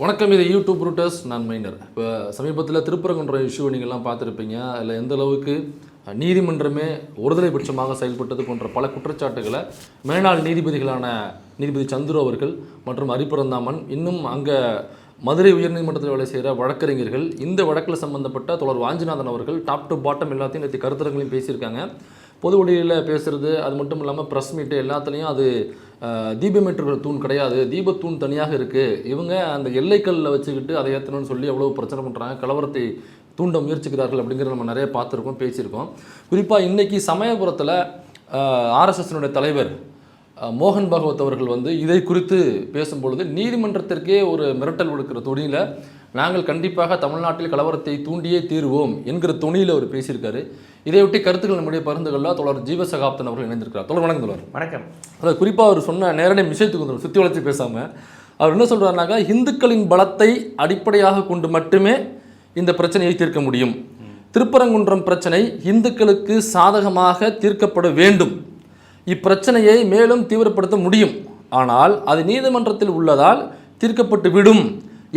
வணக்கம், இது YouTube routers. நான் மைனர். இப்போ சமீபத்தில் திருப்பரங்குன்ற இஷ்யூ நீங்கள்லாம் பார்த்துருப்பீங்க. அதில் எந்த அளவுக்கு நீதிமன்றமே ஒருதலை பட்சமாக செயல்பட்டது போன்ற பல குற்றச்சாட்டுகளை மேலாள் நீதிபதிகளான நீதிபதி சந்துரு அவர்கள் மற்றும் அரிபரந்தாமன், இன்னும் அங்கே மதுரை உயர்நீதிமன்றத்தில் வேலை செய்கிற வழக்கறிஞர்கள், இந்த வழக்கில் சம்பந்தப்பட்ட தொடர் வாஞ்சிநாதன் அவர்கள் டாப் டு பாட்டம் எல்லாத்தையும் நேற்று கருத்தரங்களையும் பேசியிருக்காங்க. பொது வழியில் பேசுகிறது, அது மட்டும் இல்லாமல் ப்ரெஸ் மீட்டு எல்லாத்துலேயும் அது தீபமேற்றுகிற தூண் கிடையாது, தீபத்தூண் தனியாக இருக்குது, இவங்க அந்த எல்லைக்கல்லில் வச்சுக்கிட்டு அதை ஏற்றணும்னு சொல்லி எவ்வளோ பிரச்சனை பண்ணுறாங்க, கலவரத்தை தூண்ட முயற்சிக்கிறார்கள் அப்படிங்கிறத நம்ம நிறைய பார்த்துருக்கோம், பேசியிருக்கோம். குறிப்பாக இன்றைக்கி சமயபுரத்தில் ஆர்எஸ்எஸ்னுடைய தலைவர் மோகன் பாகவத் அவர்கள் இதை குறித்து பேசும்பொழுது நீதிமன்றத்திற்கே ஒரு மிரட்டல் விடுக்கிற துணியில், நாங்கள் கண்டிப்பாக தமிழ்நாட்டில் கலவரத்தை தூண்டியே தீர்வோம் என்கிற துணியில் அவர் பேசியிருக்காரு. இதையொட்டி கருத்துக்கள் நம்முடைய பகிர்ந்துகளில் தொடர் ஜீவசகாப்தன் அவர்கள் இணைந்திருக்கிறார். தொடர் வணக்கம் தொடர். வணக்கம். அதாவது குறிப்பாக அவர் சொன்ன நேரடி விஷயத்துக்கு வந்துடும், சுற்றி வளர்ச்சி பேசாமல் அவர் என்ன சொல்கிறாருனாக்கா, இந்துக்களின் பலத்தை அடிப்படையாக கொண்டு மட்டுமே இந்த பிரச்சனையை தீர்க்க முடியும். திருப்பரங்குன்றம் பிரச்சனை இந்துக்களுக்கு சாதகமாக தீர்க்கப்பட வேண்டும். இப்பிரச்சனையை மேலும் தீவிரப்படுத்த முடியும், ஆனால் அது நீதிமன்றத்தில் உள்ளதால் தீர்க்கப்பட்டு விடும்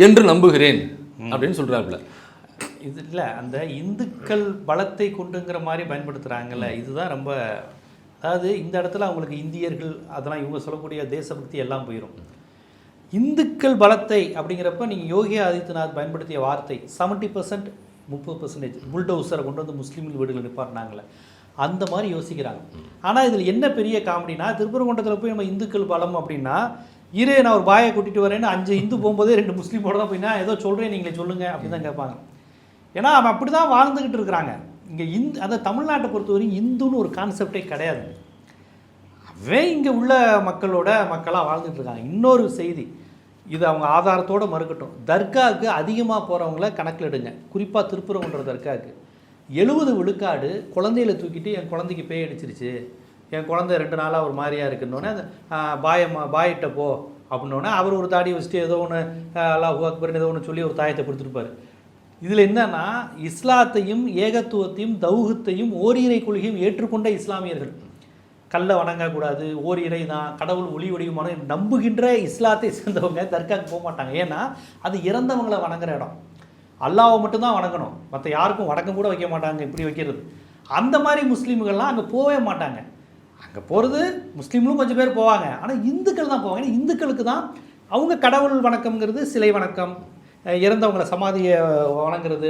என்று நம்புகிறேன் அப்படின்னு சொல்கிறாப்புல. இது இல்லை, அந்த இந்துக்கள் பலத்தை கொண்டுங்கிற மாதிரி பயன்படுத்துகிறாங்கல்ல, இதுதான் ரொம்ப, அதாவது இந்த இடத்துல அவங்களுக்கு இந்தியர்கள் அதெல்லாம் இவங்க சொல்லக்கூடிய தேசபக்தி எல்லாம் போயிடும். இந்துக்கள் பலத்தை அப்படிங்கிறப்ப நீங்கள் யோகி ஆதித்யநாத் பயன்படுத்திய வார்த்தை 70% 30% புல்டோசரை கொண்டு வந்து முஸ்லீம்கள் வீடுகள் நிப்பாட்டினாங்களே, அந்த மாதிரி யோசிக்கிறாங்க. ஆனால் இதில் என்ன பெரிய காமெடினா, திருப்பரங்குன்றத்தில் போய் நம்ம இந்துக்கள் பலம் அப்படின்னா, நான் ஒரு பாயை கூட்டிகிட்டு வரேன்னு 5 இந்து போகும்போதே 2 முஸ்லீமோட தான் போயினா ஏதோ சொல்கிறேன் நீங்களே சொல்லுங்கள் அப்படின்னு தான் கேட்பாங்க. ஏன்னா அவன் அப்படி தான் வாழ்ந்துக்கிட்டு இருக்கிறாங்க. இங்கே அந்த தமிழ்நாட்டை பொறுத்தவரைக்கும் இந்துன்னு ஒரு கான்செப்டே கிடையாது. அவன் இங்கே உள்ள மக்களாக வாழ்ந்துட்டு இருக்காங்க. இன்னொரு செய்தி, இது அவங்க ஆதாரத்தோடு மறுக்கட்டும், தர்காவுக்கு அதிகமாக போகிறவங்கள கணக்கில் எடுங்க. குறிப்பாக திருப்பரங்குன்ற தர்காவுக்கு 70 விழுக்காடு குழந்தையில தூக்கிட்டு என் குழந்தைக்கு பேய் அடிச்சிருச்சு, என் குழந்தை 2 நாளாக ஒரு மாதிரியாக இருக்குன்னொன்னே அந்த பாயிட்ட போ அப்படின்னோடனே அவர் ஒரு தாடி வச்சுட்டு ஏதோ ஒன்று அல்லாஹ் அக்பர்னு ஏதோ ஒன்று சொல்லி ஒரு தாயத்தை கொடுத்துருப்பார். இதில் என்னன்னா, இஸ்லாத்தையும் ஏகத்துவத்தையும் தௌஹத்தையும் ஓரிரை கொள்கையும் ஏற்றுக்கொண்ட இஸ்லாமியர்கள், கல்லை வணங்கக்கூடாது, ஓரிரை தான் கடவுள் ஒளி வடிவமான நம்புகின்ற இஸ்லாத்தை சேர்ந்தவங்க தர்காவுக்கு போக மாட்டாங்க. ஏன்னா அது இறந்தவங்களை வணங்குற இடம், அல்லாஹ்வை மட்டும்தான் வணங்கணும், மற்ற யாருக்கும் வணக்கம் கூட வைக்க மாட்டாங்க. இப்படி வைக்கிறது அந்த மாதிரி முஸ்லீம்கள்லாம் அங்கே போகவே மாட்டாங்க. அங்கே போகிறது முஸ்லீம்களும் கொஞ்சம் பேர் போவாங்க, ஆனால் இந்துக்கள் தான் போவாங்க. ஏன்னா இந்துக்களுக்கு தான் அவங்க கடவுள் வணக்கம்ங்கிறது சிலை வணக்கம், இறந்தவங்களை சமாதியை வணங்குறது,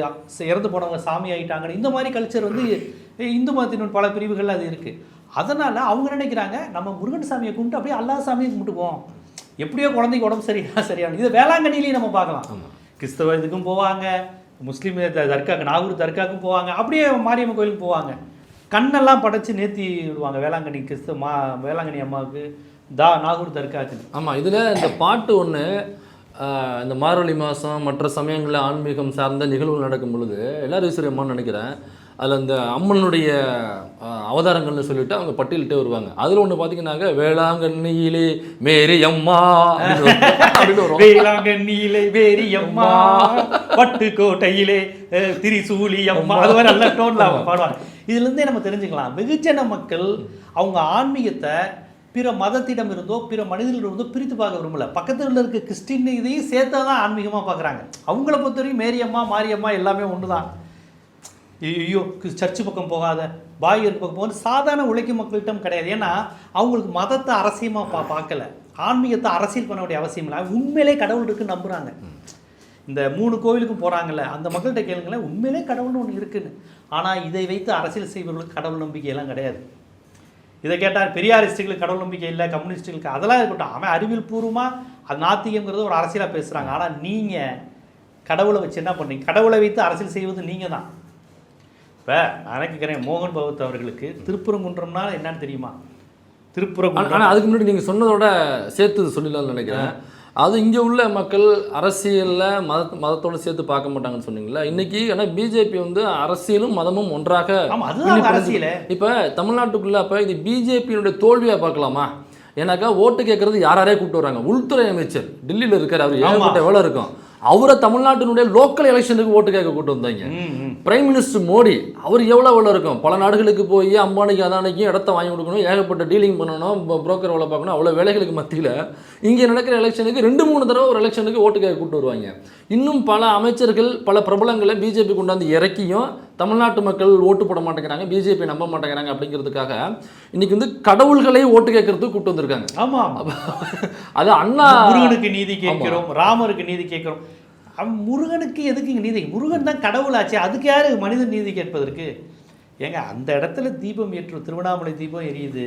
இறந்து போனவங்க சாமி ஆகிட்டாங்கன்னு இந்த மாதிரி கல்ச்சர் இந்து மதத்தின் பல பிரிவுகள் அது இருக்குது. அதனால் அவங்க நினைக்கிறாங்க, நம்ம முருகன் சாமியை கும்பிட்டு அப்படியே அல்லா சாமியை கும்பிட்டுக்குவோம், எப்படியோ குழந்தைக்கு உடம்பு சரியான. இதை வேளாங்கண்ணிலையும் நம்ம பார்க்கலாம். கிறிஸ்தவ இதுக்கும் போவாங்க, முஸ்லீம் தர்காக்கு நாகூர் தர்காவுக்கும் போவாங்க, அப்படியே மாரியம்மன் கோயிலுக்கு போவாங்க, கண்ணெல்லாம் படைச்சி நேர்த்தி விடுவாங்க வேளாங்கண்ணி வேளாங்கண்ணி அம்மாவுக்கு நாகூர் தர்காக்கு. ஆமாம், இதில் இந்த பாட்டு ஒன்று, இந்த மார்கழி மாதம் மற்ற சமயங்களில் ஆன்மீகம் சார்ந்த நிகழ்வுகள் நடக்கும் பொழுது எல்லாரும் அம்மான்னு நினைக்கிறேன், அதில் இந்த அம்மனுடைய அவதாரங்கள்னு சொல்லிட்டு அவங்க பட்டியலிட்டே வருவாங்க. அதில் ஒன்று பார்த்தீங்கன்னாக்க வேளாங்கண்ணியிலே மேரி அம்மா அப்படின்னு வரும், வேளாங்கண்ணியிலே மேரி அம்மா பட்டுக்கோட்டையிலே திரிசூலி அம்மா, அது மாதிரி நல்ல டோன்ல அவங்க பாடுவாங்க. இதுலேருந்தே நம்ம தெரிஞ்சுக்கலாம், வெகுஜன மக்கள் அவங்க ஆன்மீகத்தை பிற மதத்திடம் இருந்தோ பிற மனிதர்கள் இருந்தோ பிரித்து பார்க்க விரும்பல. பக்கத்தில் இருக்க கிறிஸ்டின் இதையும் சேர்த்தா தான் ஆன்மீகமாக பார்க்குறாங்க. அவங்கள பொறுத்தவரைக்கும் மேரியம்மா மாரியம்மா எல்லாமே ஒன்று தான். ஐயோ சர்ச்சு பக்கம் போகாத, பாய்யர் பக்கம் போகாத சாதாரண உழைக்கும் மக்கள்கிட்டம் கிடையாது. ஏன்னா அவங்களுக்கு மதத்தை அரசியமாக பார்க்கல, ஆன்மீகத்தை அரசியல் பண்ண வேண்டிய அவசியம் இல்லை. உண்மையிலே கடவுள் இருக்குன்னு நம்புகிறாங்க. இந்த 3 கோவிலுக்கும் போகிறாங்கல்ல, அந்த மக்கள்கிட்ட கேளுங்களேன், உண்மையிலே கடவுள்னு ஒன்று இருக்குன்னு. ஆனால் இதை வைத்து அரசியல் செய்பவர்களுக்கு கடவுள் நம்பிக்கையெல்லாம் கிடையாது. இதை கேட்டால் பெரியாரிஸ்டுகளுக்கு கடவுள் நம்பிக்கை இல்லை, கம்யூனிஸ்டுகளுக்கு அதெல்லாம் இருக்கட்டும், அவன் அறிவியல் பூர்வமாக அது நாத்திகங்கிறது ஒரு அரசியலாக பேசுகிறாங்க. ஆனால் நீங்கள் கடவுளை வச்சு என்ன பண்ணுறீங்க? கடவுளை வைத்து அரசியல் செய்வது நீங்கள் தான். இப்போ நான் கேட்குறேன், மோகன் பகவத் அவர்களுக்கு திருப்பரங்குன்றம்னா என்னன்னு தெரியுமா? திருப்பரங்குன்றம், ஆனால் அதுக்கு முன்னாடி நீங்கள் சொன்னதோட சேர்த்து சொல்லிடலாம்னு நினைக்கிறேன். அது இங்கே உள்ள மக்கள் அரசியலில் மதத்தோடு சேர்த்து பார்க்க மாட்டாங்கன்னு சொன்னீங்களா இன்றைக்கி. ஆனால் பிஜேபி அரசியலும் மதமும் ஒன்றாக அரசியல். இப்போ தமிழ்நாட்டுக்குள்ளே அப்போ இது பிஜேபியினுடைய தோல்வியாக பார்க்கலாமா? ஏன்னாக்கா ஓட்டு கேட்குறது யாரையே கூப்பிட்டு வராங்க. உள்துறை அமைச்சர் டெல்லியில் இருக்கார், அவர் ஏகப்பட்ட வேலை இருக்கும், அவரை தமிழ்நாட்டினுடைய லோக்கல் எலெக்ஷனுக்கு ஓட்டு கேட்க கூட்டு வந்தாங்க. பிரைம் மினிஸ்டர் மோடி அவர் எவ்வளோ இருக்கும், பல நாடுகளுக்கு போய் அம்பானிக்கு அதானிக்கும் இடத்த வாங்கி கொடுக்கணும், ஏகப்பட்ட டீலிங் பண்ணணும், புரோக்கர் வேலை பார்க்கணும், அவ்வளோ வேலைகளுக்கு மத்தியில் இங்கே நடக்கிற எலெக்ஷனுக்கு 2-3 தடவை ஒரு எலெக்ஷனுக்கு ஓட்டு கேட்க கூட்டு வருவாங்க. இன்னும் பல அமைச்சர்கள் பல பிரபலங்களை பிஜேபி கொண்டாந்து இறக்கியும் தமிழ்நாட்டு மக்கள் ஓட்டு போட மாட்டேங்கிறாங்க, பிஜேபி நம்ப மாட்டேங்கிறாங்க அப்படிங்கிறதுக்காக இன்னைக்கு வந்து கடவுள்களை ஓட்டு கேட்கறதுக்கு கூட்டு வந்திருக்காங்க. ஆமா, அது அண்ணா முருகனுக்கு நீதி கேட்கிறோம், ராமருக்கு நீதி கேட்கிறோம். முருகனுக்கு எதுக்கு நீதி? முருகன் தான் கடவுளாச்சு, அதுக்கு யாரு மனிதன் நீதி கேட்பதற்கு? ஏங்க அந்த இடத்துல தீபம் ஏற்று திருவண்ணாமலை தீபம் எரியுது.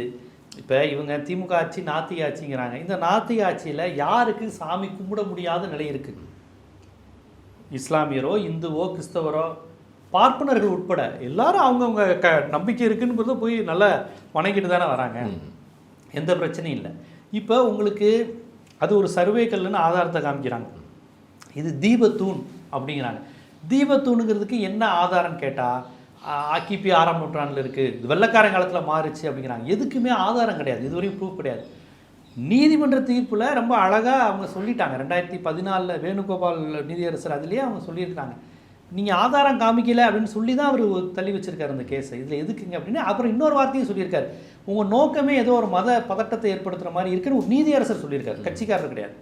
இப்போ இவங்க திமுக ஆட்சி நாத்திக ஆட்சிங்கிறாங்க. இந்த நாத்திக ஆட்சியில் யாருக்கு சாமி கும்பிட முடியாத நிலை இருக்குது? இஸ்லாமியரோ இந்துவோ கிறிஸ்தவரோ பார்ப்பனர்கள் உட்பட எல்லாரும் அவங்கவுங்க நம்பிக்கை இருக்குன்னு போய் நல்லா வணங்கிட்டு தானே வராங்க, எந்த பிரச்சனையும் இல்லை. இப்போ உங்களுக்கு அது ஒரு சர்வேக்கல்னு ஆதாரத்தை காமிக்கிறாங்க, இது தீபத்தூண் அப்படிங்கிறாங்க. தீபத்தூணுங்கிறதுக்கு என்ன ஆதாரம் கேட்டால் கிபி 6ஆம் நூற்றாண்டில் இருக்குது, இது வெள்ளைக்காரன் காலத்தில் மாறுச்சு அப்படிங்கிறாங்க. எதுக்குமே ஆதாரம் கிடையாது, இதுவரையும் ப்ரூஃப் கிடையாது. நீதிமன்ற தீர்ப்பில் ரொம்ப அழகாக அவங்க சொல்லிட்டாங்க. 2014 வேணுகோபால் நீதியரசர் அதுலேயே அவங்க சொல்லியிருக்காங்க, நீங்கள் ஆதாரம் காமிக்கலை அப்படின்னு சொல்லி தான் அவர் தள்ளி வச்சிருக்காரு அந்த கேஸை. இதில் எதுக்குங்க அப்படின்னு அப்புறம் இன்னொரு வார்த்தையும் சொல்லியிருக்காரு, உங்கள் நோக்கமே ஏதோ ஒரு மத பதட்டத்தை ஏற்படுத்துகிற மாதிரி இருக்குன்னு ஒரு நீதியரசர் சொல்லியிருக்காரு, கட்சிக்காரர் கிடையாது.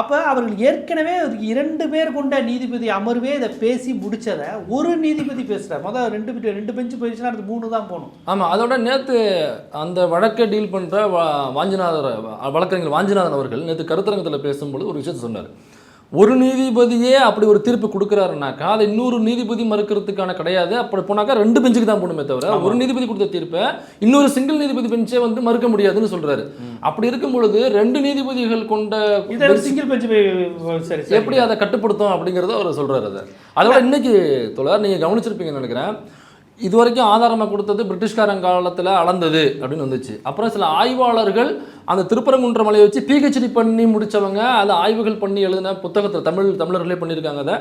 அப்போ அவர்கள் ஏற்கனவே 2 பேர் கொண்ட நீதிபதி அமர்வே இதை பேசி முடிச்சதை ஒரு நீதிபதி பேசுகிறார். மொதல் 2 பெஞ்சு போயிடுச்சுன்னா அடுத்து 3 தான் போகணும். ஆமாம், அதோட நேற்று அந்த வழக்கை டீல் பண்ணுற வழக்கறிஞர் வாஞ்சிநாதன் அவர்கள் நேற்று கருத்தரங்கத்தில் பேசும்போது ஒரு விஷயத்தை சொன்னார். ஒரு நீதிபதியே அப்படி ஒரு தீர்ப்பு கொடுக்குறாருனாக்கா அதை இன்னொரு நீதிபதி மறுக்கிறதுக்கான கிடையாது. அப்படி போனாக்கா 2 பெஞ்சுக்கு தான் போகணுமே தவிர ஒரு நீதிபதி கொடுத்த தீர்ப்பை இன்னொரு சிங்கிள் நீதிபதி பெஞ்சே வந்து மறுக்க முடியாதுன்னு சொல்றாரு. அப்படி இருக்கும் பொழுது 2 நீதிபதிகள் கொண்ட சிங்கிள் பெஞ்ச் எப்படி அதை கட்டுப்படுத்தும் அப்படிங்கிறத அவர் சொல்றாரு. அதோட இன்னைக்கு தோழர் நீங்க கவனிச்சிருப்பீங்கன்னு நினைக்கிறேன், இது வரைக்கும் ஆதாரமாக கொடுத்தது பிரிட்டிஷ்காரன் காலத்தில் அளந்தது அப்படின்னு வந்துச்சு. அப்புறம் சில ஆய்வாளர்கள் அந்த திருப்பரங்குன்ற மலையை வச்சு பிஹெச்டி பண்ணி முடித்தவங்க அதை ஆய்வுகள் பண்ணி எழுதின புத்தகத்தில் தமிழர்களே பண்ணியிருக்காங்க. அதை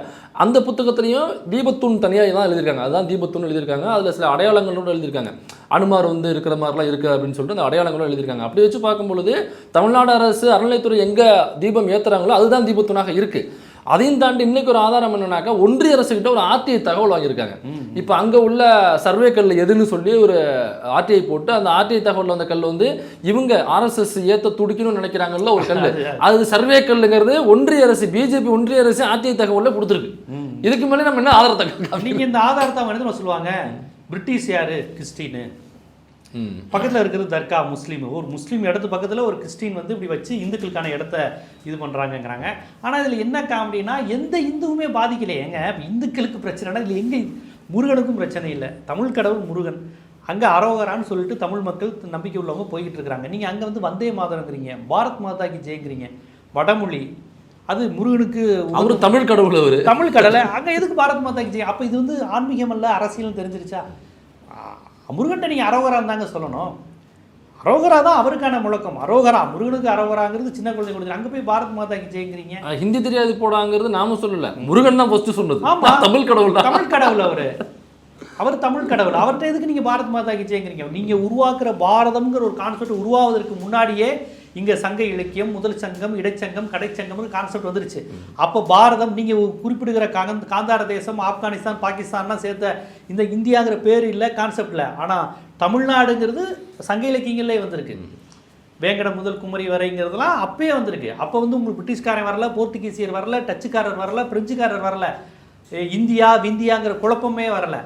அந்த புத்தகத்துலேயும் தீபத்தூண் தனியாக தான் எழுதியிருக்காங்க, அதுதான் தீபத்தூண் எழுதியிருக்காங்க. அதில் சில அடையாளங்களோடு எழுதியிருக்காங்க, அனுமார் வந்து இருக்கிற மாதிரிலாம் இருக்குது அப்படின்னு சொல்லிட்டு அந்த அடையாளங்களோடு எழுதியிருக்காங்க. அப்படி வச்சு பார்க்கும்பொழுது தமிழ்நாடு அரசு அறநிலைத்துறை எங்கே தீபம் ஏற்றுறாங்களோ அதுதான் தீபத்தூணாக இருக்குது. அதையும் தாண்டி இன்னைக்கு ஒரு ஆதாரம் என்னன்னாக்கா ஒன்றிய அரசுகிட்ட ஒரு ஆர்டிஐ தகவல் வாங்கியிருக்காங்க. இப்போ அங்கே உள்ள சர்வே கல் எதுன்னு சொல்லி ஒரு ஆர்டிஐ போட்டு அந்த ஆர்டிஐ தகவல் வந்த கல் வந்து இவங்க ஆர்எஸ்எஸ் ஏற்ற துடிக்கணும்னு நினைக்கிறாங்கல்ல ஒரு கல், அது சர்வே கல்லுங்கிறது ஒன்றிய அரசு பிஜேபி ஒன்றிய அரசு ஆர்டிஐ தகவலில் கொடுத்துருக்கு. இதுக்கு மேலே நம்ம என்ன ஆதாரத்தை நீங்கள் இந்த ஆதாரத்தை அவங்க என்ன சொல்லுவாங்க, பிரிட்டிஷ் யாரு கிறிஸ்டின்னு, பக்கத்தில் இருக்கிறது தர்கா முஸ்லீம், ஒரு முஸ்லீம் இடத்து பக்கத்தில் ஒரு கிறிஸ்டின் வந்து இப்படி வச்சு இந்துக்களுக்கான இடத்த இது பண்ணுறாங்கங்கிறாங்க. ஆனால் இதில் என்ன காமெடினா எந்த இந்துவுமே பாதிக்கலையேங்க. இந்துக்களுக்கு பிரச்சனைனா இதில் எங்கே முருகனுக்கும் பிரச்சனை இல்லை, தமிழ் கடவுள் முருகன், அங்கே அரோகரான்னு சொல்லிட்டு தமிழ் மக்கள் நம்பிக்கை உள்ளவங்க போய்கிட்டு இருக்கிறாங்க. நீங்கள் அங்கே வந்து வந்தே மாதரங்கிறீங்க, பாரத் மாதாக்கு ஜெயங்கிறீங்க, வடமொழி, அது முருகனுக்கு அவரு தமிழ் கடவுள், அவர் தமிழ் கடலை, அங்கே எதுக்கு பாரத் மாதாக்கு ஜெய்? அப்போ இது வந்து ஆன்மீகம் அல்ல அரசியல் தெரிஞ்சிருச்சா? முருகன்ட்ட நீங்கள் அரோகரான்னு தாங்க சொல்லணும், அரோகரா தான் அவருக்கான முழக்கம், அரோகரா முருகனுக்கு அரோகராங்கிறது சின்ன குழந்தை கொடுத்து அங்கே போய் பாரத் மாதாக்கு ஜெயங்கிறீங்க. ஹிந்தி தெரியாது போடாங்கிறது நாம சொல்லல, முருகன் தான் ஃபர்ஸ்ட் சொன்னது. ஆமா, தமிழ் கடவுள், தமிழ் கடவுள் அவர் தமிழ் கடவுள், அவர்கிட்ட எதுக்கு நீங்கள் பாரத் மாதாக்கு ஜெயங்கிறீங்க? நீங்கள் உருவாக்குற பாரதம்ங்கிற ஒரு கான்செப்ட் உருவாவதற்கு முன்னாடியே இங்கே சங்க இலக்கியம், முதல் சங்கம், இடைச்சங்கம், கடைச்சங்கம்னு கான்செப்ட் வந்துருச்சு. அப்போ பாரதம் நீங்கள் குறிப்பிடுகிற காந்தார தேசம், ஆப்கானிஸ்தான், பாகிஸ்தான்லாம் சேர்த்த இந்த இந்தியாங்கிற பேர் இல்லை, கான்செப்டில். ஆனால் தமிழ்நாடுங்கிறது சங்க இலக்கியங்களே வந்திருக்கு, வேங்கடம் முதல் குமரி வரைங்கிறதுலாம் அப்பயே வந்திருக்கு. அப்போ வந்து உங்களுக்கு பிரிட்டிஷ்காரன் வரல, போர்த்துகீசியர் வரல, டச்சுக்காரர் வரல, பிரெஞ்சுக்காரர் வரல, இந்தியா விந்தியாங்கிற குழப்பமே வரல.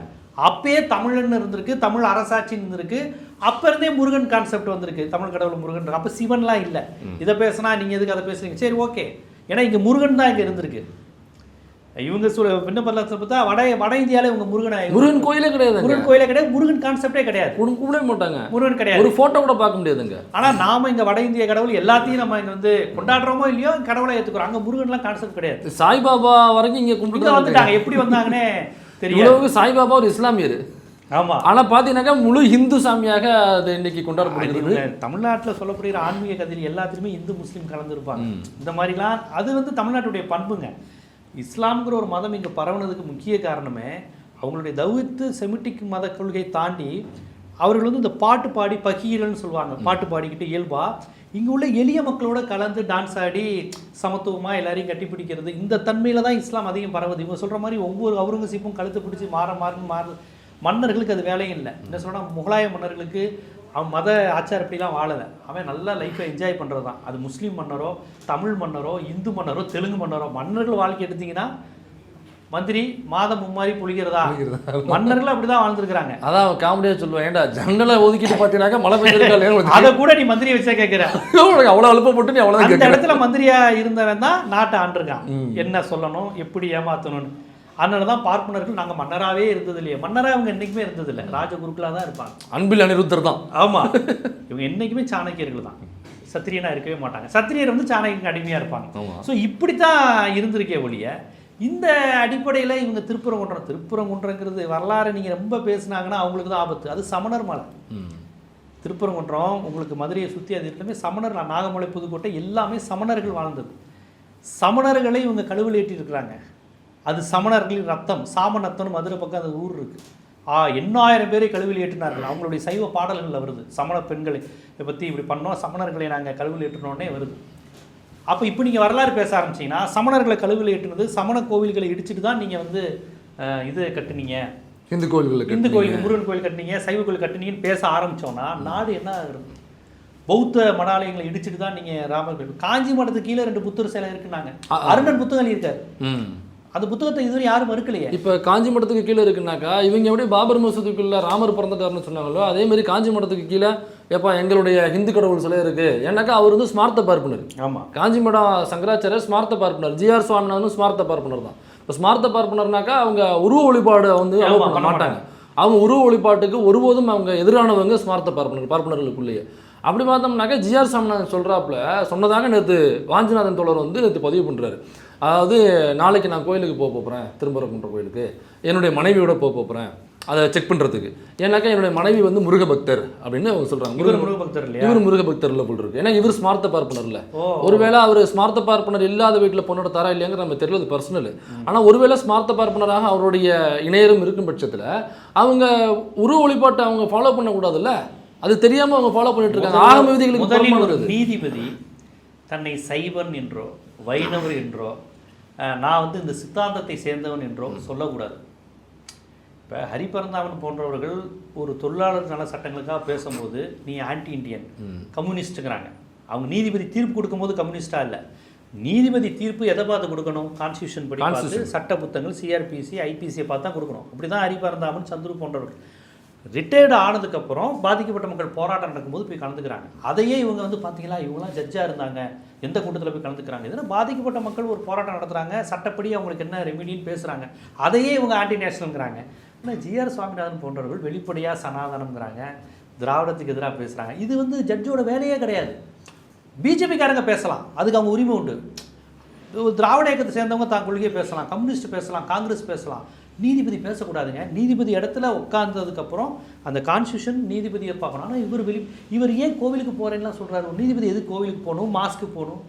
அப்பயே தமிழன்னு இருந்திருக்கு, தமிழ் அரசாட்சின்னு இருந்திருக்கு. அப்போ இருந்தே முருகன் கான்செப்ட் வந்திருக்கு, தமிழ் கடவுள் முருகன். அப்போ சிவன்லாம் இல்லை. இதை பேசினா நீங்கள் எதுக்கு அதை பேசுறீங்க? சரி ஓகே, ஏன்னா இங்கே முருகன் தான் இங்கே இருந்திருக்கு. இவங்க விண்ணப்பத்தில் பார்த்தா வட இந்தியாவில் இவங்க முருகன் கோயிலே கிடையாது, முருகன் கோயிலே கிடையாது, முருகன் கான்செப்டே கிடையாது, கும்பிடவே மாட்டாங்க, முருகன் கிடையாது, ஒரு ஃபோட்டோ கூட பார்க்க முடியாதுங்க. ஆனால் நாம இங்கே வட இந்திய கடவுள் எல்லாத்தையும் நம்ம இங்கே வந்து கொண்டாடுறோமோ இல்லையோ கடவுளை ஏற்றுக்கிறோம். அங்கே முருகன்லாம் கான்செப்ட் கிடையாது. சாய்பாபா வரைக்கும் இங்கே கும்பிட்டு வந்துட்டாங்க. எப்படி வந்தாங்கன்னே தெரியும். சாய்பாபா ஒரு இஸ்லாமியர், ஆமாம், ஆனால் பார்த்தீங்கன்னாக்கா முழு இந்து சாமியாக அது இன்னைக்கு கொண்டாடப்படுகிறது. தமிழ்நாட்டில் சொல்லப்படுகிற ஆன்மீக கதையில் எல்லாத்துலேயுமே இந்து முஸ்லீம் கலந்துருப்பாங்க. இந்த மாதிரிலாம் அது வந்து தமிழ்நாட்டுடைய பண்புங்க. இஸ்லாம்ங்கிற ஒரு மதம் இங்கே பரவுனதுக்கு முக்கிய காரணமே அவங்களுடைய தௌஹீத் செமிட்டிக் மத கொள்கையை தாண்டி அவர்கள் வந்து இந்த பாட்டு பாடி பகீரன்னு சொல்லுவாங்க, பாட்டு பாடிக்கிட்டு இயல்பா இங்கே உள்ள எளிய மக்களோட கலந்து டான்ஸ் ஆடி சமத்துவமாக எல்லாரையும் கட்டி பிடிக்கிறது, இந்த தன்மையில் தான் இஸ்லாம் அதிகம் பரவுது. இவங்க சொல்கிற மாதிரி ஒவ்வொரு அவுரங்கசீப்பும் கழுத்தை பிடிச்சி மாறு மன்னர்களுக்கு அது வேலையும் இல்லை. என்ன சொன்னால் முகலாய மன்னர்களுக்கு அவன் மத ஆச்சாரப்படிலாம் வாழலை, அவன் நல்லா லைஃப்பை என்ஜாய் பண்ணுறது தான். அது முஸ்லீம் மன்னரோ, தமிழ் மன்னரோ, இந்து மன்னரோ, தெலுங்கு மன்னரோ, மன்னர்கள் வாழ்க்கை எடுத்தீங்கன்னா மந்திரி மாதம் மும்மாரி புளிக்கிறதா, மன்னர்கள் அப்படிதான் வாழ்ந்துருக்காங்க. அதான் காமெடியா சொல்லுவேன், ஏன்டா ஜன்னலை ஒதுக்கிட்டு பார்த்தீங்கன்னாக்கா மழை பெய்ஞ்சிருக்கா, அதை கூட நீ மந்திரியை வச்சா கேட்குற, அவ்வளோ அழுப்பப்பட்டு நீ அவ்வளோ அந்த இடத்துல மந்திரியா இருந்தவன் தான் நாட்டை ஆண்டிருக்கான், என்ன சொல்லணும் எப்படி ஏமாத்தணும்னு. அதனால தான் பார்ப்பனர்கள் நாங்கள் மன்னராகவே இருந்தது இல்லையே, மன்னராக அவங்க என்றைக்குமே இருந்தது இல்லை, ராஜகுருக்களாக தான் இருப்பாங்க. அன்பில் அனிருத்தர் தான். ஆமாம், இவங்க என்றைக்குமே சாணக்கியர்கள் தான், சத்திரியனா இருக்கவே மாட்டாங்க. சத்திரியர் வந்து சாணக்கியனுக்கு அடிமையாக இருப்பாங்க. ஸோ இப்படித்தான் இருந்திருக்கே ஒழிய இந்த அடிப்படையில் இவங்க திருப்பரங்குன்றங்கிறது வரலாறு நீங்கள் ரொம்ப பேசுனாங்கன்னா அவங்களுக்கு தான் ஆபத்து. அது சமணர் மலை. திருப்பரங்குன்றம் உங்களுக்கு மதுரையை சுற்றி அது எல்லாமே சமணர், நாகமலை, புதுக்கோட்டை எல்லாமே சமணர்கள் வாழ்ந்தது. சமணர்களை இவங்க கழுவில் ஏற்றிருக்கிறாங்க. அது சமணர்களின் ரத்தம், சாமநத்தம் மதுரை பக்கம் அந்த ஊர் இருக்குது. 8000 பேரை கழுவில் ஏற்றினார்கள். அவங்களுடைய சைவ பாடல்களில் வருது, சமண பெண்களை பற்றி இப்படி பண்ணோம், சமணர்களை நாங்கள் கழுவில் ஏற்றினோடனே வருது. அப்போ இப்போ நீங்கள் வரலாறு பேச ஆரம்பிச்சிங்கன்னா சமணர்களை கழுவில் ஏற்றுனது, சமண கோவில்களை இடிச்சுட்டு தான் நீங்கள் வந்து இது கட்டுனீங்க, இந்து கோயில்களுக்கு, முருகன் கோயில் கட்டினீங்க, சைவ கோயில் கட்டினீங்கன்னு பேச ஆரம்பித்தோன்னா நாடு என்ன ஆகுது? பௌத்த மடாலயங்களை இடிச்சுட்டு தான் நீங்கள் ராமர் கோயில், காஞ்சி மடத்துக்கு கீழே 2 புத்தர் சிலை இருக்குன்னாங்க, அருணன் புத்தகம் இருக்காரு, அந்த புத்தகத்தை இதுவரை யாரும் மறுக்கலையே. இப்போ காஞ்சி மடத்துக்கு கீழே இருக்குனாக்கா இவங்க எப்படி பாபர் மசூதிக்குள்ள ராமர் பிறந்துட்டாருன்னு சொன்னாங்களோ அதே மாதிரி காஞ்சி மடத்துக்கு கீழே எப்போ எங்களுடைய ஹிந்து கடவுள் சிலை இருக்கு, ஏன்னாக்கா அவர் வந்து ஸ்மார்த்த பார்ப்பனர். ஆமாம், காஞ்சி மடம் சங்கராச்சாரியர் ஸ்மார்த்த பார்ப்பனர், ஜிஆர் சுவாமிநாதனும் ஸ்மார்த்த பார்ப்பனர் தான். இப்போ ஸ்மார்த்த பார்ப்பனர்னாக்கா அவங்க உருவ வழிபாடு வந்து பண்ண மாட்டாங்க, அவங்க உருவ வழிபாட்டுக்கு ஒருபோதும் அவங்க எதிரானவங்க ஸ்மார்த்த பார்ப்பனர்களுக்குள்ளேயே. அப்படி பார்த்தோம்னாக்கா ஜிஆர் சாமிநாதன் சொல்கிறாப்புல சொன்னதாக நேற்று வாஞ்சிநாதன் தோழர் வந்து நேற்று பதிவு பண்ணுறாரு. அதாவது நாளைக்கு நான் கோயிலுக்கு போக போகிறேன், திருப்பரங்குன்ற கோயிலுக்கு என்னுடைய மனைவியோட போக போகிறேன் அதை செக் பண்ணுறதுக்கு, ஏன்னாக்கா என்னுடைய மனைவி வந்து முருக பக்தர் அப்படின்னு அவங்க சொல்கிறாங்க. முருக பக்தர் இல்லையா, இவர் முருக பக்தர் இல்லை போல் இருக்கு, ஏன்னா இவர் ஸ்மார்த்த பார்ப்பனர் இல்லை. ஒருவேளை அவர் ஸ்மார்த்த பார்ப்பனர் இல்லாத வீட்டில் பொண்ணோட தரா இல்லையாங்கிற நம்ம தெரியல, பர்சனல். ஆனால் ஒருவேளை ஸ்மார்த்த பார்ப்பனராக அவருடைய இணையரும் இருக்கும் பட்சத்தில் அவங்க உருவ வழிபாட்டை அவங்க ஃபாலோ பண்ணக்கூடாதுல்ல, அது தெரியாமல் அவங்க ஃபாலோ பண்ணிட்டு இருக்காங்க. ஆகம விதிகளுக்கு நீதிபதி தன்னை சைவன் என்றோ வைணவர் என்றோ நான் வந்து இந்த சித்தாந்தத்தை சேர்ந்தவன் என்றோ சொல்லக்கூடாது. இப்போ ஹரிபரந்தாமன் போன்றவர்கள் ஒரு தொழிலாளர் நல சட்டங்களுக்காக பேசும்போது நீ ஆன்டி இண்டியன், கம்யூனிஸ்ட்டுங்கிறாங்க. அவங்க நீதிபதி தீர்ப்பு கொடுக்கும்போது கம்யூனிஸ்டாக இல்லை, நீதிபதி தீர்ப்பு எதை பார்த்து கொடுக்கணும், கான்ஸ்டியூஷன் படி பார்த்து, சட்ட புத்தகங்கள் சிஆர்பிசி ஐபிசியை பார்த்து தான் கொடுக்கணும். அப்படி தான் ஹரிபரந்தாமன், சந்துரு போன்றவர்கள் ரிட்டையர்டு ஆனதுக்கப்புறம் பாதிக்கப்பட்ட மக்கள் போராட்டம் நடக்கும்போது போய் கலந்துக்கிறாங்க. அதையே இவங்க வந்து பார்த்தீங்களா இவங்களாம் ஜட்ஜாக இருந்தாங்க, எந்த கூட்டத்தில் போய் கலந்துக்கிறாங்க, இதனால் பாதிக்கப்பட்ட மக்கள் ஒரு போராட்டம் நடத்துகிறாங்க, சட்டப்படி அவங்களுக்கு என்ன ரெமிடின்னு பேசுகிறாங்க, அதையே இவங்க ஆன்டி நேஷனல்ங்கிறாங்க. ஆனால் ஜிஆர் சுவாமிநாதன் போன்றவர்கள் வெளிப்படையாக சனாதனம்ங்கிறாங்க, திராவிடத்துக்கு எதிராக பேசுகிறாங்க. இது வந்து ஜட்ஜோட வேலையே கிடையாது. பிஜேபிக்காரங்க பேசலாம், அதுக்கு அவங்க உரிமை உண்டு. திராவிட இயக்கத்தை சேர்ந்தவங்க தான் கொள்கையை பேசலாம், கம்யூனிஸ்ட் பேசலாம், காங்கிரஸ் பேசலாம், நீதிபதி பேசக்கூடாதுங்க. நீதிபதி இடத்துல உட்கார்ந்ததுக்கப்புறம் அந்த கான்ஸ்டியூஷன் நீதிபதியை பார்க்கணும். ஆனால் இவர் ஏன் கோவிலுக்கு போகிறேன்லாம் சொல்கிறாரு? ஒரு நீதிபதி எது கோவிலுக்கு போகணும், மாஸ்க்கு போகணும்,